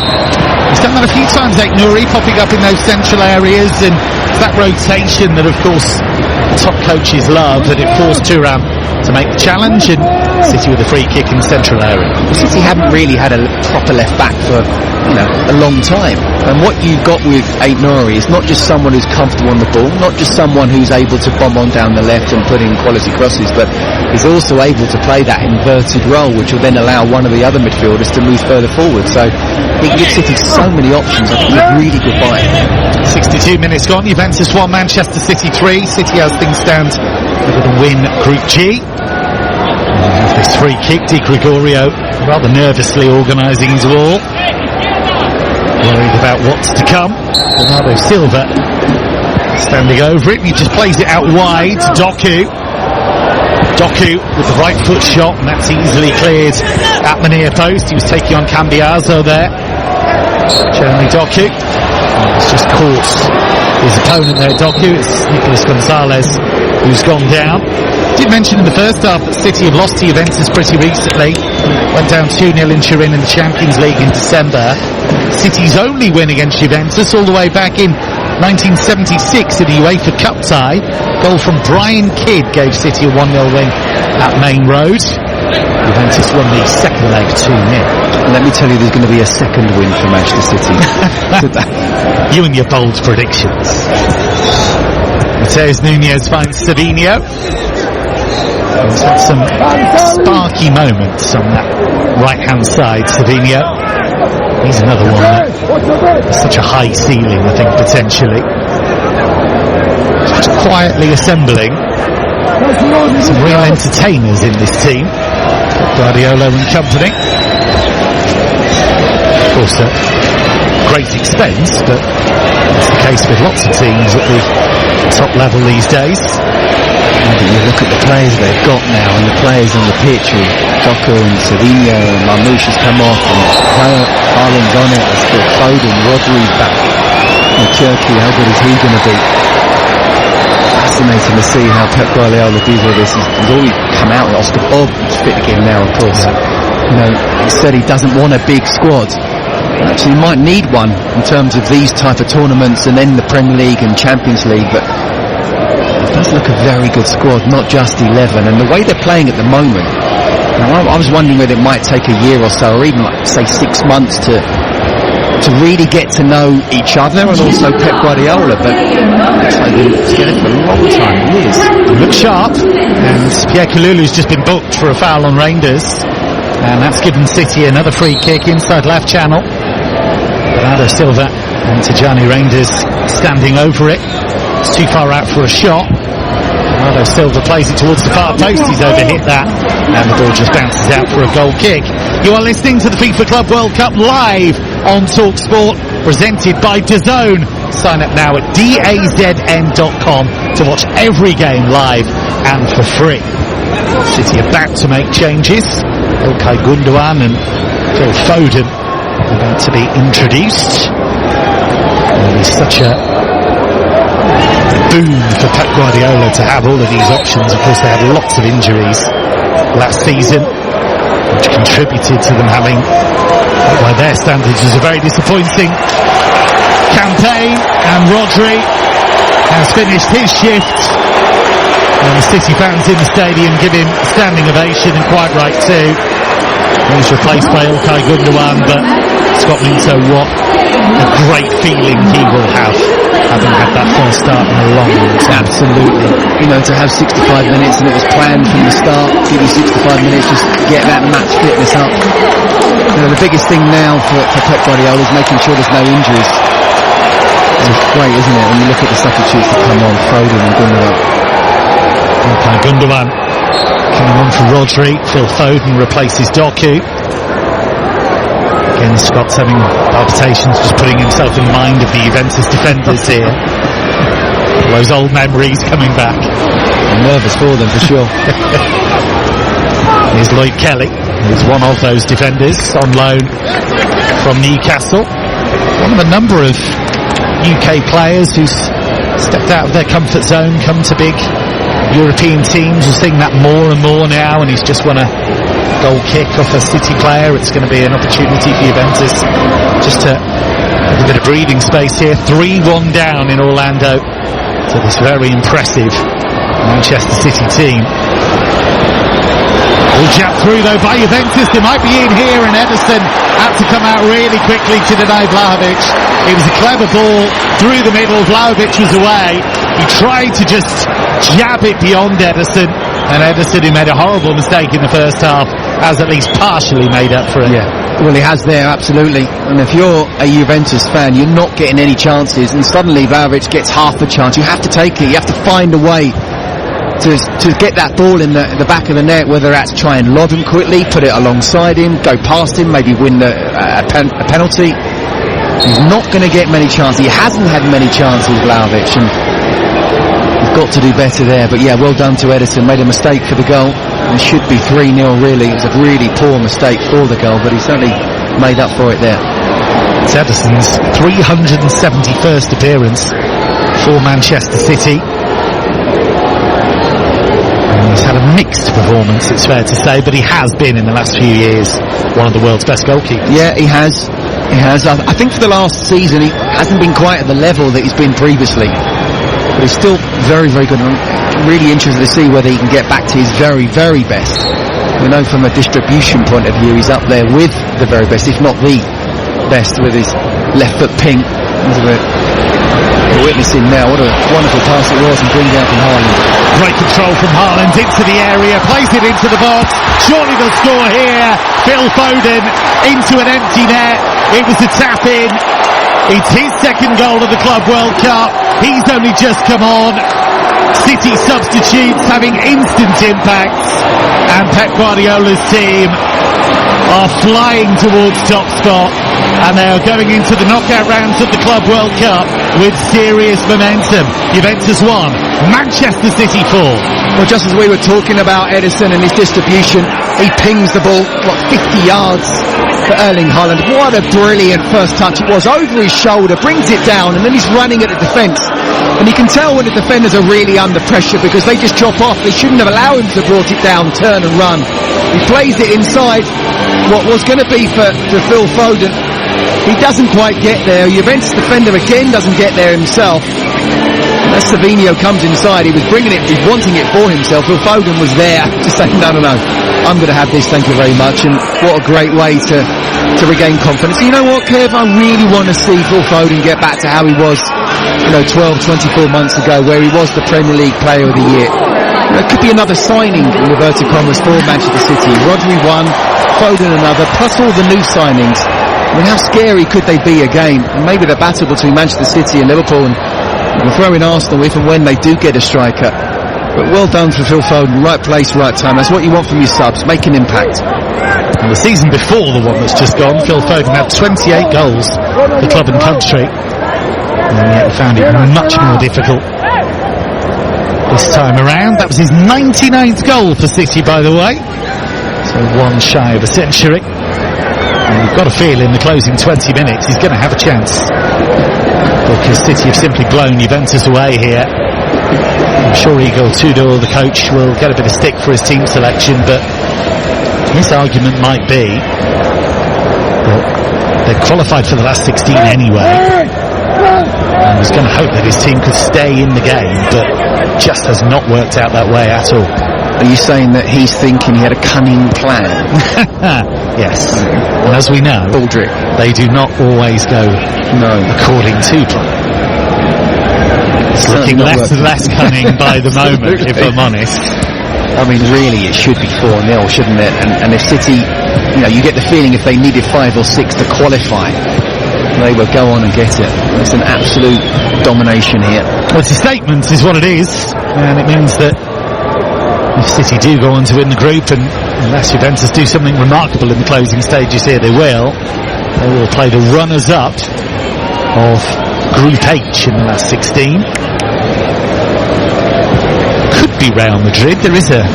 He's done that a few times, Aït-Nouri, popping up in those central areas, and that rotation that of course the top coaches love, that it forced Thuram to make the challenge, and City with a free kick in the central area. City haven't really had a proper left back for a long time, and what you've got with Aït-Nouri is not just someone who's comfortable on the ball, not just someone who's able to bomb on down the left and put in quality crosses, but he's also able to play that inverted role, which will then allow one of the other midfielders to move further forward. So he can give City so many options. I think he's a really good buy. 62 minutes gone, Juventus 1, Manchester City 3. City as things stand able to win Group G. With this free kick, Di Gregorio rather nervously organising his wall, worried about what's to come. Bernardo Silva standing over it, and he just plays it out wide to Doku with the right foot shot, and that's easily cleared at the near post. He was taking on Cambiaso there. Jeremy Doku has just caught his opponent there, Doku. It's Nicolas Gonzalez who's gone down. Did mention in the first half that City have lost to Juventus pretty recently. Went down 2-0 in Turin in the Champions League in December. City's only win against Juventus all the way back in 1976 in the UEFA Cup tie. Goal from Brian Kidd gave City a 1-0 win at Main Road. Juventus won the second leg 2-0. Let me tell you, there's going to be a second win for Manchester City. You and your bold predictions. Matheus Nunez finds Savinho. He's had some sparky moments on that right-hand side, Savinho. He's another one that has such a high ceiling, I think, potentially. Just quietly assembling some real entertainers in this team. Guardiola and company. Of course, at great expense, but that's the case with lots of teams at the top level these days. But you look at the players they've got now, and the players on the pitch with Doku and Savinho, and Marmoush has come off, and Haaland's on it, there's still Foden, Rodri's back in Turkey. How good is he going to be? Fascinating to see how Pep Guardiola deals with this. He's already come out with Oscar Bob fit again now, of course. He said he doesn't want a big squad. Actually, he might need one in terms of these type of tournaments and then the Premier League and Champions League, but it does look a very good squad, not just 11. And the way they're playing at the moment, I was wondering whether it might take a year or so, or even say 6 months to really get to know each other, and also Pep Guardiola, but it looks like they've been together for a long time, years. They look sharp, and Pierre Kalulu's just been booked for a foul on Reinders, and that's given City another free kick inside left channel. Bernardo Silva and Tijani Reinders standing over it. It's too far out for a shot. Bernardo Silva plays it towards the far post. He's overhit that, and the ball just bounces out for a goal kick. You are listening to the FIFA Club World Cup live on TalkSport, presented by DAZN. Sign up now at DAZN.com to watch every game live and for free. City about to make changes. Ilkay Gundogan and Phil Foden about to be introduced. And it's such a boon for Pep Guardiola to have all of these options. Of course, they had lots of injuries last season. which contributed to them having, by their standards, was a very disappointing campaign. And Rodri has finished his shift, and the City fans in the stadium give him a standing ovation, and quite right too. He's replaced by Ilkay Gundogan, but Scott Minto, what a great feeling he will have, having had that first start in a long time. Absolutely. You know, to have 65 minutes, and it was planned from the start, give you 65 minutes, just get that match fitness up. You know, the biggest thing now for Pep Guardiola is making sure there's no injuries. It's great, isn't it, when you look at the substitutes that come on, Foden and Gundogan. Okay, Gundogan coming on for Rodri. Phil Foden replaces Doku. Again, Scott's having palpitations, just putting himself in mind of the Juventus defenders here. All those old memories coming back. I'm nervous for them, for sure. Here's Lloyd Kelly, who's one of those defenders, on loan from Newcastle. One of a number of UK players who's stepped out of their comfort zone, come to big European teams. We're seeing that more and more now, and he's just won a goal kick off a City player. It's going to be an opportunity for Juventus just to have a bit of breathing space here. 3-1 down in Orlando to this very impressive Manchester City team. All jabbed through though by Juventus. They might be in here, and Ederson had to come out really quickly to deny Vlahovic. It was a clever ball through the middle. Vlahovic was away. He tried to just jab it beyond Ederson, and Ederson, who made a horrible mistake in the first half, has at least partially made up for it. Yeah, well, he has there, absolutely. And if you're a Juventus fan, you're not getting any chances, and suddenly Vlahovic gets half a chance. You have to take it. You have to find a way to get that ball in the back of the net, whether that's try and lob him quickly, put it alongside him, go past him, maybe win a penalty. He's not going to get many chances. He hasn't had many chances, Vlahovic, and he's got to do better there. But yeah, well done to Ederson. Made a mistake for the goal. It should be 3-0 really. It was a really poor mistake for the goal, but he certainly made up for it there. It's Ederson's 371st appearance for Manchester City. He's had a mixed performance, it's fair to say, but he has been, in the last few years, one of the world's best goalkeepers. Yeah, he has. He has. I think for the last season he hasn't been quite at the level that he's been previously, but he's still very, very good. I'm really interested to see whether he can get back to his very, very best. We know from a distribution point of view he's up there with the very best, if not the best, with his left foot pink. We're witnessing now what a wonderful pass it was, and bring down from Haaland. Great control from Haaland into the area, plays it into the box. Surely they'll score here. Phil Foden into an empty net. It was a tap in. It's his second goal of the Club World Cup. He's only just come on. City substitutes having instant impact, and Pep Guardiola's team are flying towards top spot, and they are going into the knockout rounds of the Club World Cup with serious momentum. Juventus 1, Manchester City 4. Well, just as we were talking about Ederson and his distribution, he pings the ball, 50 yards for Erling Haaland. What a brilliant first touch it was, over his shoulder, brings it down, and then he's running at the defence. And you can tell when the defenders are really under pressure, because they just chop off. They shouldn't have allowed him to have brought it down, turn and run. He plays it inside what was going to be for Phil Foden. He doesn't quite get there. Juventus defender again doesn't get there himself. As Savinho comes inside, he was bringing it, he's wanting it for himself. Phil Foden was there to say, no, I'm going to have this, thank you very much. And what a great way to regain confidence. You know what, Kev, I really want to see Phil Foden get back to how he was, 12, 24 months ago, where he was the Premier League Player of the Year. It could be another signing, in inverted commas, for Manchester City. Rodri one, Foden another, plus all the new signings. I mean, how scary could they be again? And maybe the battle between Manchester City and Liverpool, and we'll throw in Arsenal if and when they do get a striker. But well done for Phil Foden, right place, right time. That's what you want from your subs, make an impact. And the season before the one that's just gone, Phil Foden had 28 goals for club and country, and yet he found it much more difficult this time around. That was his 99th goal for City, by the way, so one shy of a century. And we've got a feel in the closing 20 minutes he's going to have a chance, because City have simply blown Juventus away here. I'm sure Igor Tudor, the coach, will get a bit of stick for his team selection, but His argument might be that they've qualified for the last 16 anyway, and was going to hope that his team could stay in the game, but just has not worked out that way at all. Are you saying that he's thinking he had a cunning plan? Yes. And as we know, Baldrick, they do not always go according to plan. It's looking less and less cunning by the moment, if I'm honest. I mean, really, it should be 4-0, shouldn't it? And if City, you get the feeling if they needed 5 or 6 to qualify, they will go on and get it. It's an absolute domination here. Well, it's a statement, is what it is, and it means that if City do go on to win the group, and unless Juventus do something remarkable in the closing stages here, they will play the runners-up of Group H in the last 16. Could be Real Madrid. There is a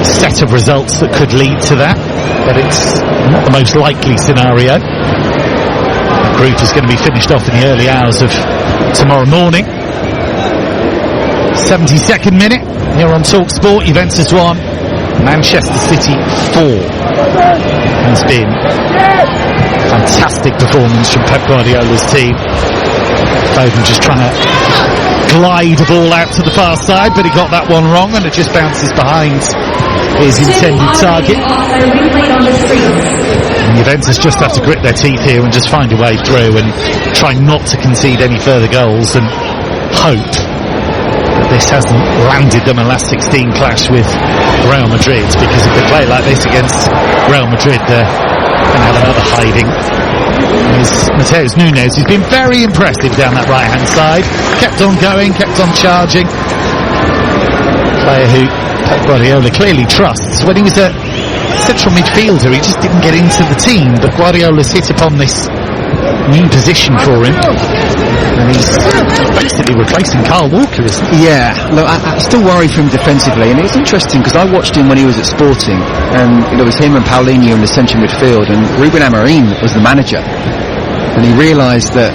set of results that could lead to that, but it's not the most likely scenario. The group is going to be finished off in the early hours of tomorrow morning. 72nd minute here on TalkSport. Juventus 1, Manchester City 4. It's been fantastic performance from Pep Guardiola's team. Foden just trying to glide the ball out to the far side, but he got that one wrong, and it just bounces behind his intended target. And Juventus just have to grit their teeth here and just find a way through and try not to concede any further goals, and hope that this hasn't landed them a last 16 clash with Real Madrid, because if they play like this against Real Madrid, they're going to have another hiding. Is Mateus Nunes, who's been very impressive down that right hand side, kept on going, kept on charging. Player who Pep Guardiola clearly trusts. When he was a central midfielder, he just didn't get into the team, but Guardiola's hit upon this new position for him, and he's basically replacing Kyle Walker, isn't he? Yeah, look, I still worry for him defensively, and it's interesting because I watched him when he was at Sporting, and it was him and Paulinho in the central midfield, and Ruben Amorim was the manager, and he realised that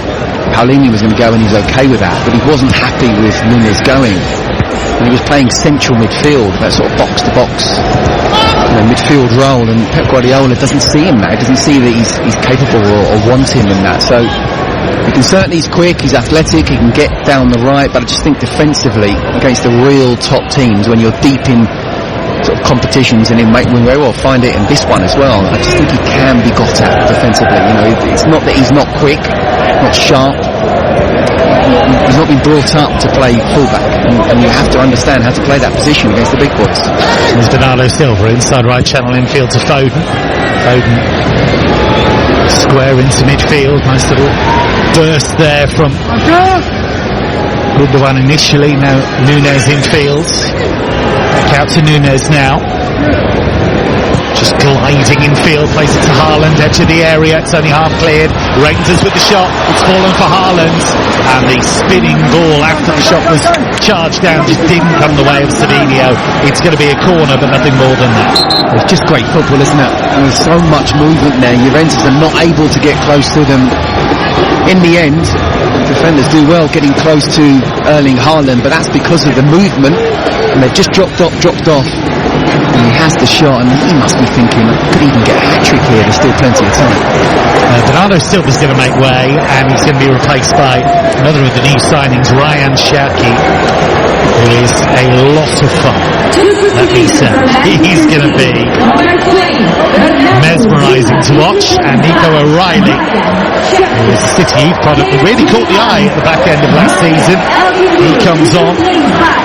Paulinho was going to go and he was okay with that, but he wasn't happy with Nunes going, and he was playing central midfield, that sort of box-to-box midfield role, and Pep Guardiola doesn't see him that. He doesn't see that he's capable or want him in that. So he's quick, he's athletic, he can get down the right, but I just think defensively against the real top teams, when you're deep in sort of competitions, and we may well find it in this one as well, I just think he can be got at defensively. It's not that he's not quick, not sharp. He's not been brought up to play fullback, and you have to understand how to play that position against the big boys. There's Bernardo Silva inside right channel infield to Foden. Foden square into midfield. Nice little burst there from Gundogan initially. Now Nunes infield. Back out to Nunes now. Just gliding infield, plays it to Haaland, edge of the area, it's only half cleared. Rangers with the shot, it's fallen for Haaland, and the spinning ball after the shot was charged down just didn't come the way of Savinho. It's going to be a corner, but nothing more than that. It's just great football, isn't it? There's so much movement there. Juventus are not able to get close to them. In the end, defenders do well getting close to Erling Haaland, but that's because of the movement, and they've just dropped off. And he has the shot, and he must be thinking, I could even get a hat-trick here, there's still plenty of time. Bernardo Silva's going to make way, and he's going to be replaced by another of the new signings, Ryan Cherki, who is a lot of fun, let me say. He's going to be mesmerising to watch, and Nico O'Reilly, who is a City youth product that really caught the eye at the back end of last season, he comes on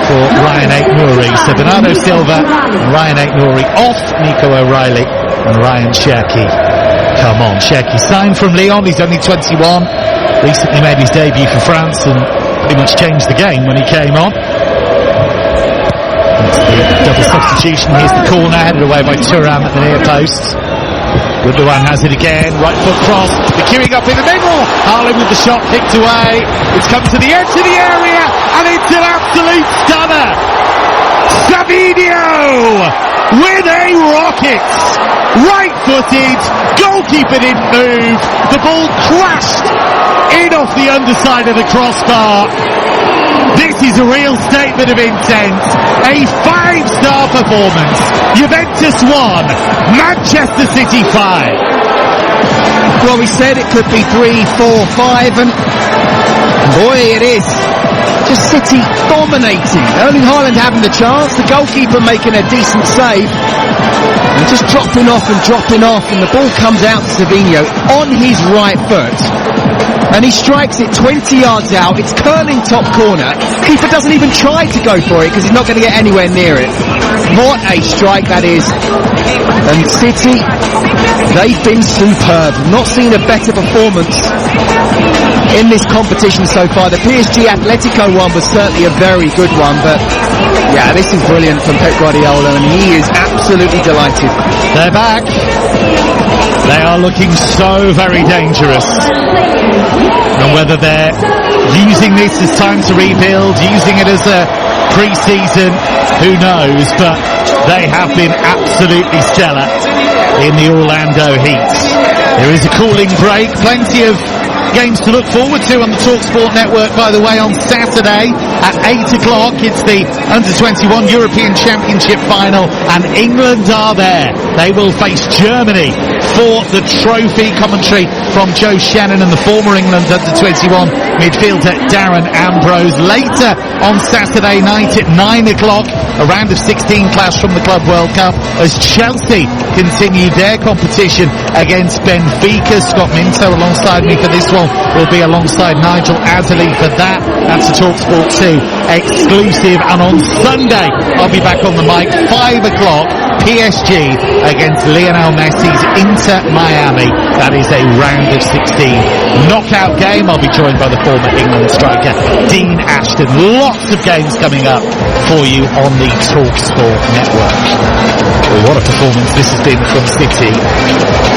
for Ryan Aït-Nouri. So Bernardo Silva and Ryan Aït-Nouri off, Nico O'Reilly and Ryan Cherki come on. Cherki signed from Lyon, he's only 21, recently made his debut for France and pretty much changed the game when he came on. It's the double substitution. Here's the corner, headed away by Thuram at the near post. Gundogan has it again, right foot cross, the queuing up in the middle, Haaland with the shot kicked away, it's come to the edge of the area, and it's an absolute stunner! Savinho with a rocket! Right-footed, goalkeeper didn't move, the ball crashed in off the underside of the crossbar, This is a real statement of intent. A 5-star performance. Juventus 1, Manchester City 5. Well, we said it could be 3, 4, 5, and boy, it is. Just City dominating. Erling Haaland having the chance, the goalkeeper making a decent save, and just dropping off, and the ball comes out to Savinho on his right foot. And he strikes it 20 yards out. It's curling top corner. Keeper doesn't even try to go for it because he's not going to get anywhere near it. What a strike that is. And City, they've been superb. Not seen a better performance in this competition so far. The PSG Atletico one was certainly a very good one, but yeah, this is brilliant from Pep Guardiola, and he is absolutely delighted. They're back. They are looking so very dangerous. And whether they're using this as time to rebuild, using it as a pre-season, who knows, but they have been absolutely stellar in the Orlando heat. There is a cooling break, plenty of games to look forward to on the TalkSport network, by the way, on Saturday at 8 o'clock. It's the Under-21 European Championship final, and England are there. They will face Germany for the trophy. Commentary from Joe Shannon and the former England Under-21 midfielder Darren Ambrose. Later on Saturday night at 9 o'clock, a round of 16 clash from the Club World Cup as Chelsea continue their competition against Benfica. Scott Minto alongside me for this one will be alongside Nigel Adderley for that. That's a TalkSport 2 exclusive. And on Sunday, I'll be back on the mic, 5 o'clock, PSG against Lionel Messi's Inter Miami. That is a round of 16 knockout game. I'll be joined by the former England striker Dean Ashton. Lots of games coming up for you on the TalkSport network. Well, what a performance this has been from City.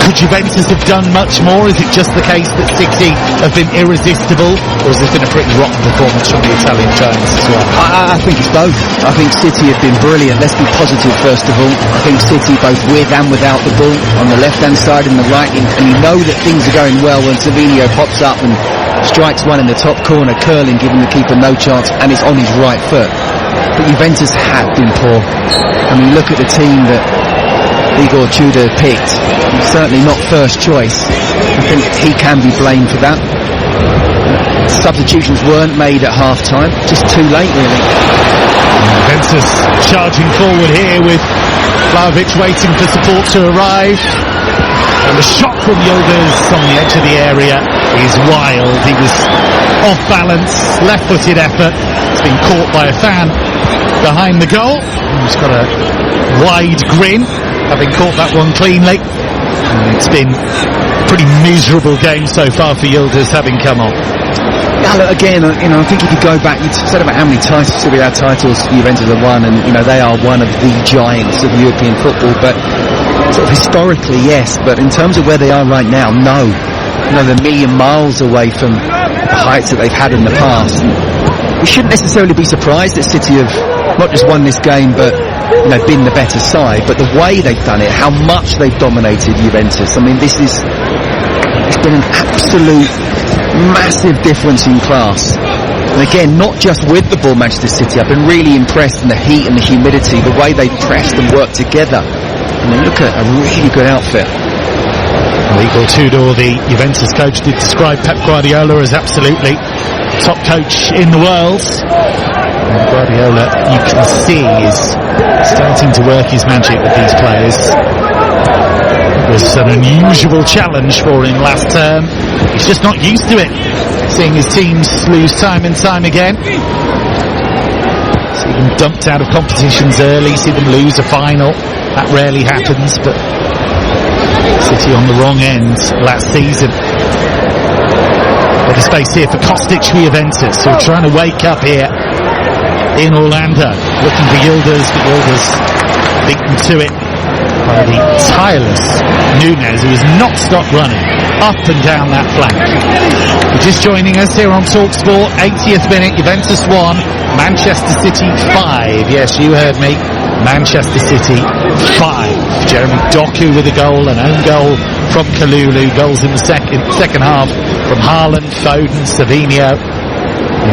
Could Juventus have done much more? Is it just the case that City have been irresistible, or has this been a pretty rotten performance from the Italian giants as well? I think it's both. I think City have been brilliant. Let's be positive first of all. I think City, both with and without the ball, on the left-hand side and the right, and you know that things are going well when Savinho pops up and strikes one in the top corner, curling, giving the keeper no chance, and it's on his right foot. But Juventus have been poor. I mean, look at the team that Igor Tudor picked. Certainly not first choice. I think he can be blamed for that. Substitutions weren't made at half-time. Just too late, really. Juventus charging forward here with Vlahovic waiting for support to arrive. And the shot from Yildiz on the edge of the area is wild. He was off balance, left-footed effort. It's been caught by a fan behind the goal. He's got a wide grin, having caught that one cleanly. And it's been a pretty miserable game so far for Yildiz, having come on. Yeah, look, again, I think if you go back, you said about how many titles, Serie A titles Juventus have won, and they are one of the giants of European football. But sort of historically, yes. But in terms of where they are right now, no. They're a million miles away from the heights that they've had in the past. And we shouldn't necessarily be surprised that City have not just won this game, but been the better side. But the way they've done it, how much they've dominated Juventus. I mean, it's been an absolute massive difference in class. And again, not just with the ball, Manchester City. I've been really impressed in the heat and the humidity, the way they've pressed and worked together. I mean, look at a really good outfit. Igor Tudor, the Juventus coach, did describe Pep Guardiola as absolutely top coach in the world. And Guardiola, you can see, is starting to work his magic with these players. It was an unusual challenge for him last term. He's just not used to it, seeing his teams lose time and time again. See them dumped out of competitions early, see them lose a final. That rarely happens, but City on the wrong end last season. Got the space here for Kostic for Juventus, who are trying to wake up here in Orlando. Looking for Yildiz, but Yildiz beaten to it by the tireless Nunez, who has not stopped running up and down that flank. You're just joining us here on TalkSport, 80th minute, Juventus 1, Manchester City 5. Yes, you heard me. Manchester City 5. Jeremy Doku with a goal, an own goal from Kalulu, goals in the second half from Haaland, Foden, Savinho.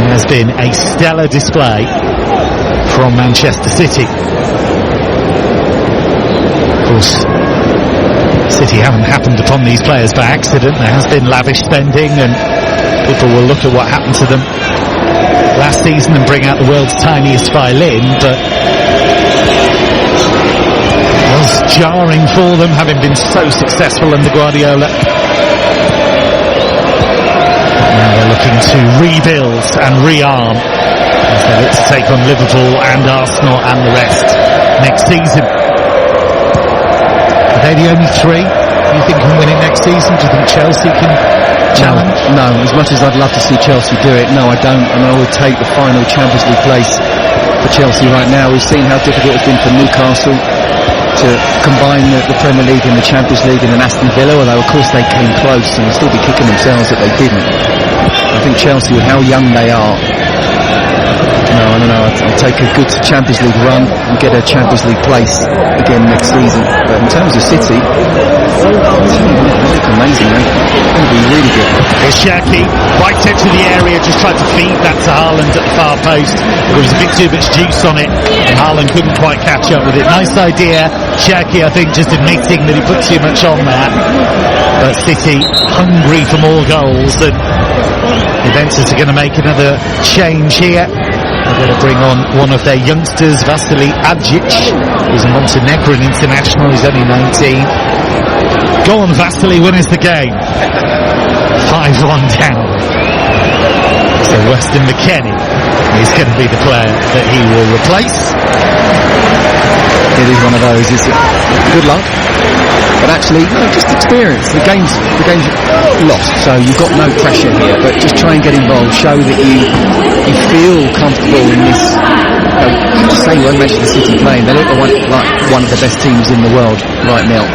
It has been a stellar display from Manchester City. Of course, City haven't happened upon these players by accident. There has been lavish spending, and people will look at what happened to them last season and bring out the world's tiniest violin, but it was jarring for them, having been so successful under Guardiola. Now they're looking to rebuild and rearm as they look to take on Liverpool and Arsenal and the rest next season. Are they the only three you think can win it next season? Do you think Chelsea can challenge? No, as much as I'd love to see Chelsea do it, no I don't, and I would take the final Champions League place for Chelsea right now. We've seen how difficult it's been for Newcastle to combine the Premier League and the Champions League, and then Aston Villa, although of course they came close and will still be kicking themselves that they didn't. I think Chelsea, with how young they are, no, I don't know, I'll take a good Champions League run and get a Champions League place again next season. But in terms of City, they look amazing, mate. They're going to be really good. Here's Shaki, right into the area, just tried to feed that to Haaland at the far post. There was a bit too much juice on it, and Haaland couldn't quite catch up with it. Nice idea. Shaki, I think, just admitting that he put too much on there. But City hungry for more goals, and Juventus are going to make another change here. They're going to bring on one of their youngsters, Vasily Adjic, who's a Montenegrin international. He's only 19. Go on, Vasily, win us the game. 5-1 down. So Weston McKennie is going to be the player that he will replace. It is one of those, is good luck, but actually, no, just experience. The game's lost, so you've got no pressure here, but just try and get involved, show that you feel comfortable in this. Just say when Manchester City playing, they look like one of the best teams in the world right now.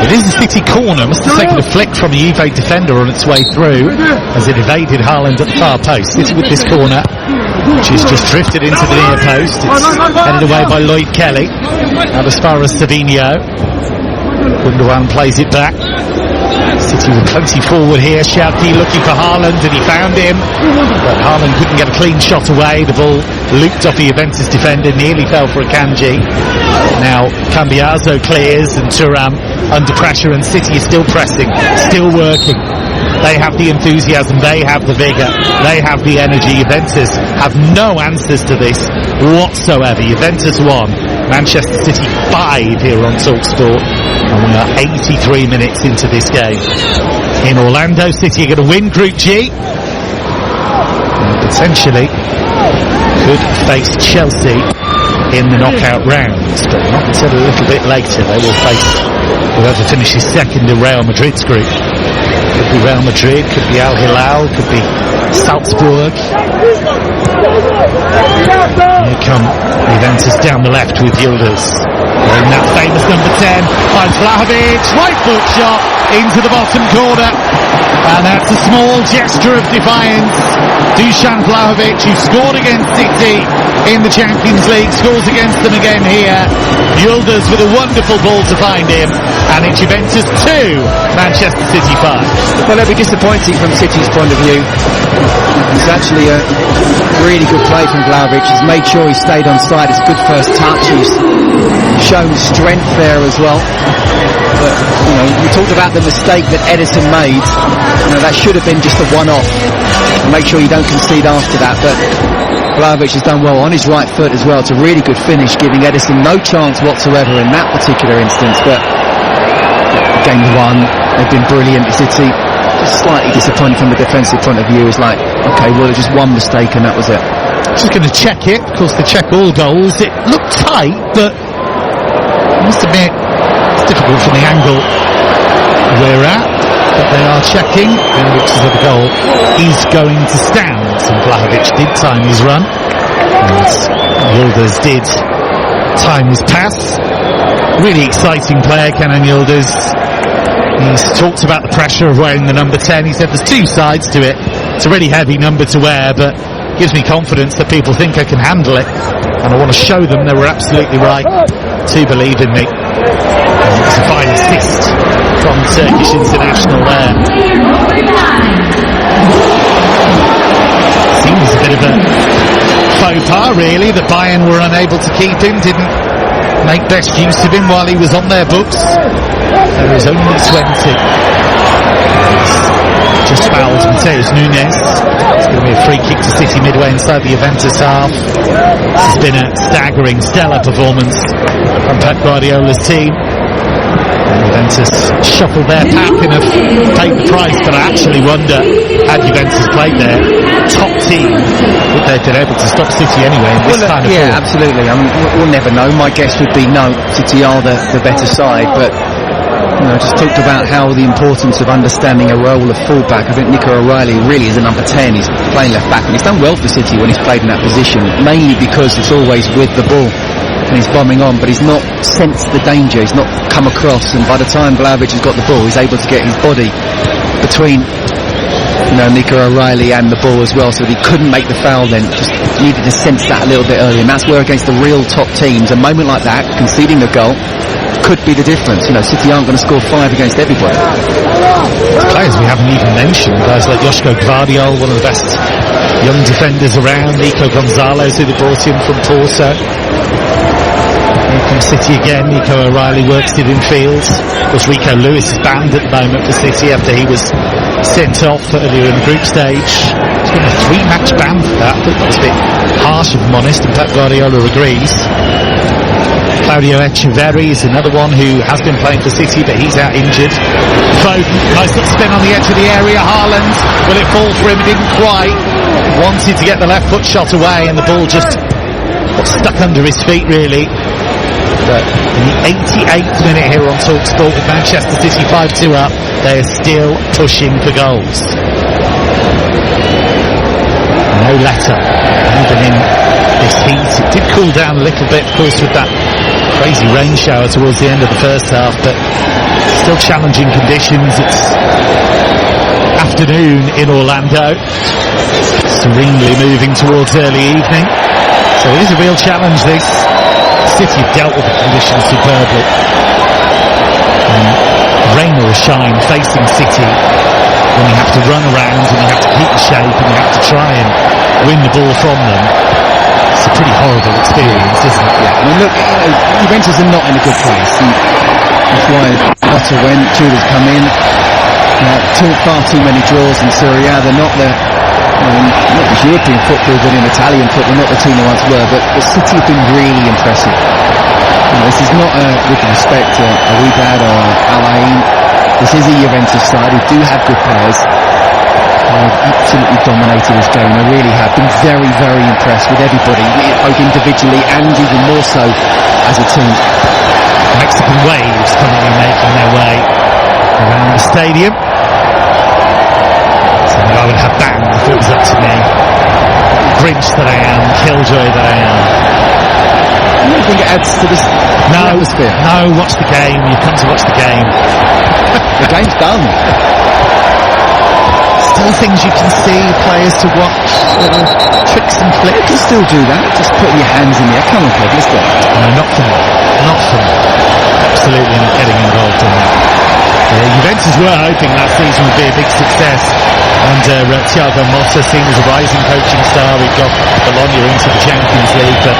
It is a City corner. Must have taken a flick from a Juve defender on its way through as it evaded Haaland at the far post. City with this corner, which is just drifted into the near post. It's headed away by Lloyd Kelly. Out as far as Savinho. Gundogan plays it back. City with plenty forward here. Shaki looking for Haaland, and he found him. But Haaland couldn't get a clean shot away. The ball looped off a Juventus defender, nearly fell for a Kanji. Now Cambiaso clears, and Thuram under pressure, and City is still pressing, still working. They have the enthusiasm, they have the vigour, they have the energy. Juventus have no answers to this whatsoever. Juventus 1, Manchester City 5 here on TalkSport, and we are 83 minutes into this game. In Orlando, City are going to win Group G, and potentially could face Chelsea in the knockout rounds, but not until a little bit later. They will face whoever finishes second in Real Madrid's group. Could be Real Madrid, could be Al Hilal, could be Salzburg. Here come Juventus down the left with Yildiz. In that famous number 10, finds Vlahovic, right foot shot into the bottom corner. And that's a small gesture of defiance. Dusan Vlahovic, who scored against City in the Champions League, scores against them again here. Yildiz with a wonderful ball to find him. And it's Juventus 2, Manchester City 5. Well, it'll be disappointing from City's point of view. It's actually a really good play from Vlahovic. He's made sure he stayed on side. It's a good first touch. He's shown strength there as well. But, you know, we talked about the mistake that Edison made. You know, that should have been just a one-off. Make sure you don't concede after that. But Vlahovic has done well on his right foot as well. It's a really good finish, giving Edison no chance whatsoever in that particular instance. But game 1, they've been brilliant. City just slightly disappointing from the defensive point of view. It's like, okay, well, it was just one mistake and that was it. Just going to check it. Of course, they check all goals. It looked tight, but I must admit, it's difficult from the angle we're at. But they are checking, and it looks as though the goal is going to stand. And Vlahovic did time his run, and Yildiz did time his pass. Really exciting player, Kenan Yildiz. He's talked about the pressure of wearing the number 10. He said there's two sides to it. It's a really heavy number to wear, but gives me confidence that people think I can handle it, and I want to show them they were absolutely right to believe in me. And it was a fine assist from the Turkish international there. Seems a bit bit of a faux pas, really, that Bayern were unable to keep him, didn't make best use of him while he was on their books. There is only 20. Just fouled Mateus Nunes. It's going to be a free kick to City midway inside the Juventus half. This has been a staggering, stellar performance from Pep Guardiola's team. Juventus shuffled their pack and have paid the price, but I actually wonder, had Juventus played their top team, would they have been able to stop City anyway in this kind of form? Yeah, absolutely. I mean, we'll never know. My guess would be no, City are the better side, but I just talked about how the importance of understanding a role of fullback. I think Nico O'Reilly really is a number 10. He's playing left back, and he's done well for City when he's played in that position, mainly because it's always with the ball. And he's bombing on, but he's not sensed the danger, he's not come across, and by the time Vlahovic has got the ball, he's able to get his body between Nico O'Reilly and the ball as well, so that he couldn't make the foul then. Just needed to sense that a little bit earlier, and that's where against the real top teams, a moment like that, conceding a goal, could be the difference. City aren't going to score 5 against everybody. Players we haven't even mentioned, guys like Joško Gvardiol, one of the best young defenders around, Nico Gonzalez, who they brought in from Porto. From City again, Nico O'Reilly works it in fields. Of course, Rico Lewis is banned at the moment for City after he was sent off earlier in the group stage. He's got a 3-match ban for that. I thought that was a bit harsh, if I'm honest, and Pep Guardiola agrees. Claudio Echeverri is another one who has been playing for City, but he's out injured. Foden, nice little spin on the edge of the area. Haaland, will it fall for him? It didn't quite. Wanted to get the left foot shot away, and the ball just got stuck under his feet, really. But in the 88th minute here on TalkSport, with Manchester City 5-2 up, they are still pushing for goals. No letter, even in this heat. It did cool down a little bit, of course, with that crazy rain shower towards the end of the first half, but still challenging conditions. It's afternoon in Orlando, serenely moving towards early evening, so it is a real challenge, this. City have dealt with the conditions superbly. Rain or shine, facing City, when you have to run around and you have to keep the shape and you have to try and win the ball from them. It's a pretty horrible experience, isn't it? Yeah. I mean, look, Juventus are not in a good place, and that's why Potter went, Tudor's come in. Far too many draws in Serie A. They're not not just European football, but in Italian football, not the team they once were, but City have been really impressive. This is not, with respect to Wydad or Alain, this is a Juventus side who do have good players. They've absolutely dominated this game. They really have been very, very impressed with everybody, both individually and even more so as a team. Mexican waves currently making their way around the stadium. I would have banned if it was up to me. Grinch that I am, killjoy that I am. I don't think it adds to this atmosphere. No, watch the game. You've come to watch the game. The game's done. Still things you can see, players to watch, little tricks and flips. You can still do that. Just put your hands in the air. Come on, Pep, let's go. No, not for me. Not for me. Absolutely not getting involved in that. Juventus were hoping that season would be a big success, and Thiago Motta, seen as a rising coaching star, we got Bologna into the Champions League, but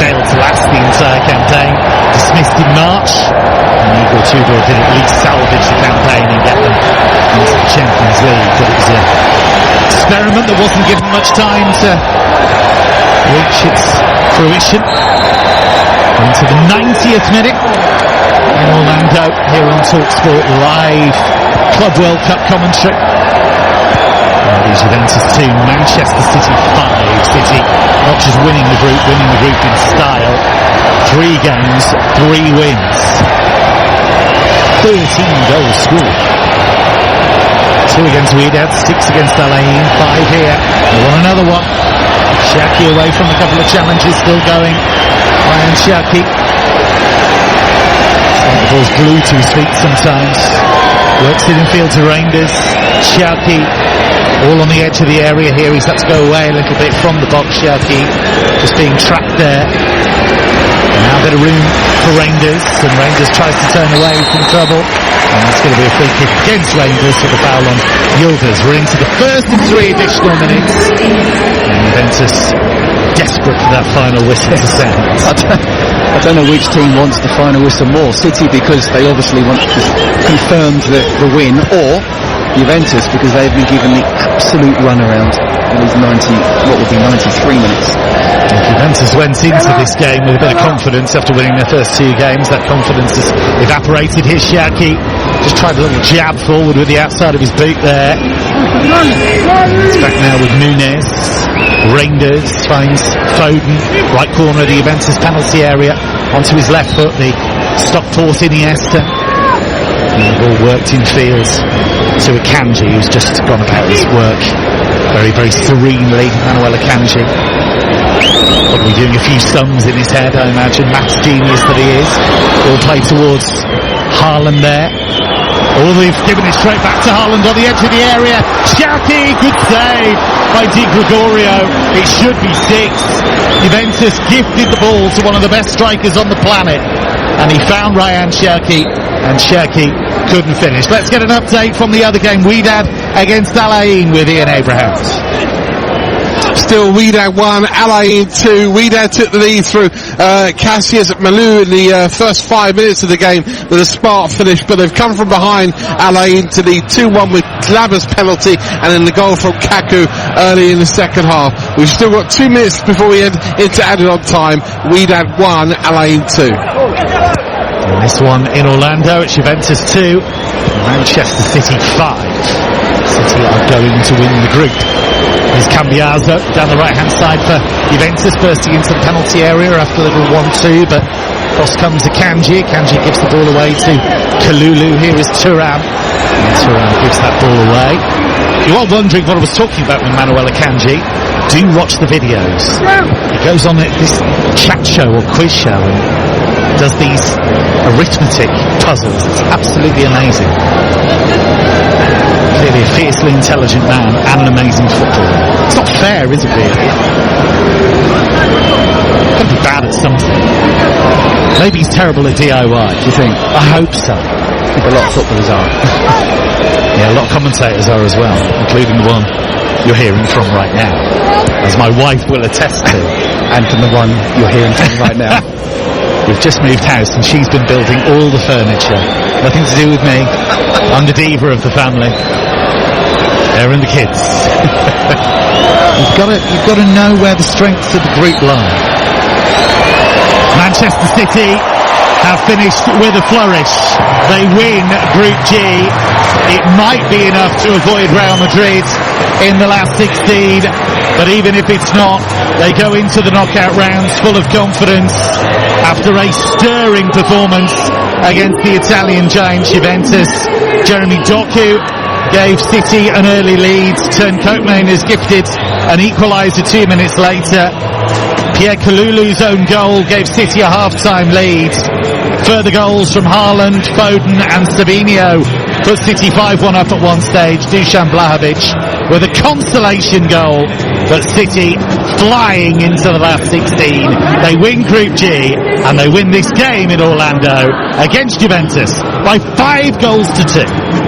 failed to last the entire campaign. Dismissed in March, and Igor Tudor did at least salvage the campaign and get them into the Champions League, but it was an experiment that wasn't given much time to reach its fruition. Into the 90th minute in Orlando, here on TalkSport Live, Club World Cup commentary. The Juventus 2, Manchester City 5. City not just winning the group in style. 3 games, 3 wins. 13 goals scored. 2 against Wydad, 6 against Alain, 5 here. They want another one. Shaki away from a couple of challenges, still going. Ryan Shaki. The ball's glued to his feet sometimes. Works it in field to Reinders. Shaki, all on the edge of the area here. He's had to go away a little bit from the box. Shaki just being trapped there. Now a bit of room for Rangers, and Rangers tries to turn away from trouble, and that's going to be a free kick against Rangers with the foul on Yildiz. We're into the first of 3 additional minutes, and Juventus desperate for that final whistle to sound. I don't know which team wants the final whistle more, City because they obviously want to confirm the win, or Juventus because they've been given the absolute runaround in these 93 minutes. Juventus went into this game with a bit of confidence after winning their first 2 games. That confidence has evaporated. Here's Xiaki, just tried a little jab forward with the outside of his boot there. It's back now with Nunes. Rangers finds Foden, right corner of the Juventus penalty area, onto his left foot, the Stockport Iniesta. And the ball worked in field to Akanji, who's just gone about his work very, very serenely. Manuel Akanji probably doing a few sums in his head, I imagine. Maths genius that he is. Ball played towards Haaland there. They've given it straight back to Haaland on the edge of the area. Xiaki, good save by Di Gregorio. It should be 6. Juventus gifted the ball to one of the best strikers on the planet, and he found Ryan Xiaki, and Xiaki couldn't finish. Let's get an update from the other game, Wydad against Al Ain, with Ian Abrahams. Still Wydad 1, Al Ain 2. Wydad took the lead through Cassius Malou in the first 5 minutes of the game with a smart finish, but they've come from behind Al Ain to lead 2-1 with Glaber's penalty and then the goal from Kaku early in the second half. We've still got 2 minutes before we head into added on time. Wydad 1, Al Ain 2. And this one in Orlando, it's Juventus 2, Manchester City 5. City are going to win the group. There's Cambiaso down the right-hand side for Juventus, bursting into the penalty area after a little 1-2, but cross comes Akanji. Akanji gives the ball away to Kalulu. Here is Thuram. And Thuram gives that ball away. If you are wondering what I was talking about with Manuel Akanji, do watch the videos. He goes on this chat show or quiz show and does these arithmetic puzzles. It's absolutely amazing. Clearly a fiercely intelligent man and an amazing footballer. It's not fair, is it really? Got to be bad at something. Maybe he's terrible at DIY. Do you think? I hope so. I think a lot of footballers are. Yeah, a lot of commentators are as well, including the one you're hearing from right now, as my wife will attest to. And from the one you're hearing from right now. We've just moved house and she's been building all the furniture. Nothing to do with me. I'm the diva of the family. Her and the kids. You've got to know where the strengths of the group lie. Manchester City have finished with a flourish. They win Group G. It might be enough to avoid Real Madrid in the last 16, but even if it's not, they go into the knockout rounds full of confidence after a stirring performance against the Italian giant Juventus. Jeremy Doku gave City an early lead. Turned Koopman is gifted an equaliser 2 minutes later. Pierre Kalulu's own goal gave City a half-time lead. Further goals from Haaland, Foden and Sabinho put City 5-1 up at one stage. Dusan Vlahovic with a consolation goal, but City flying into the last 16. They win Group G and they win this game in Orlando against Juventus by 5 goals to 2.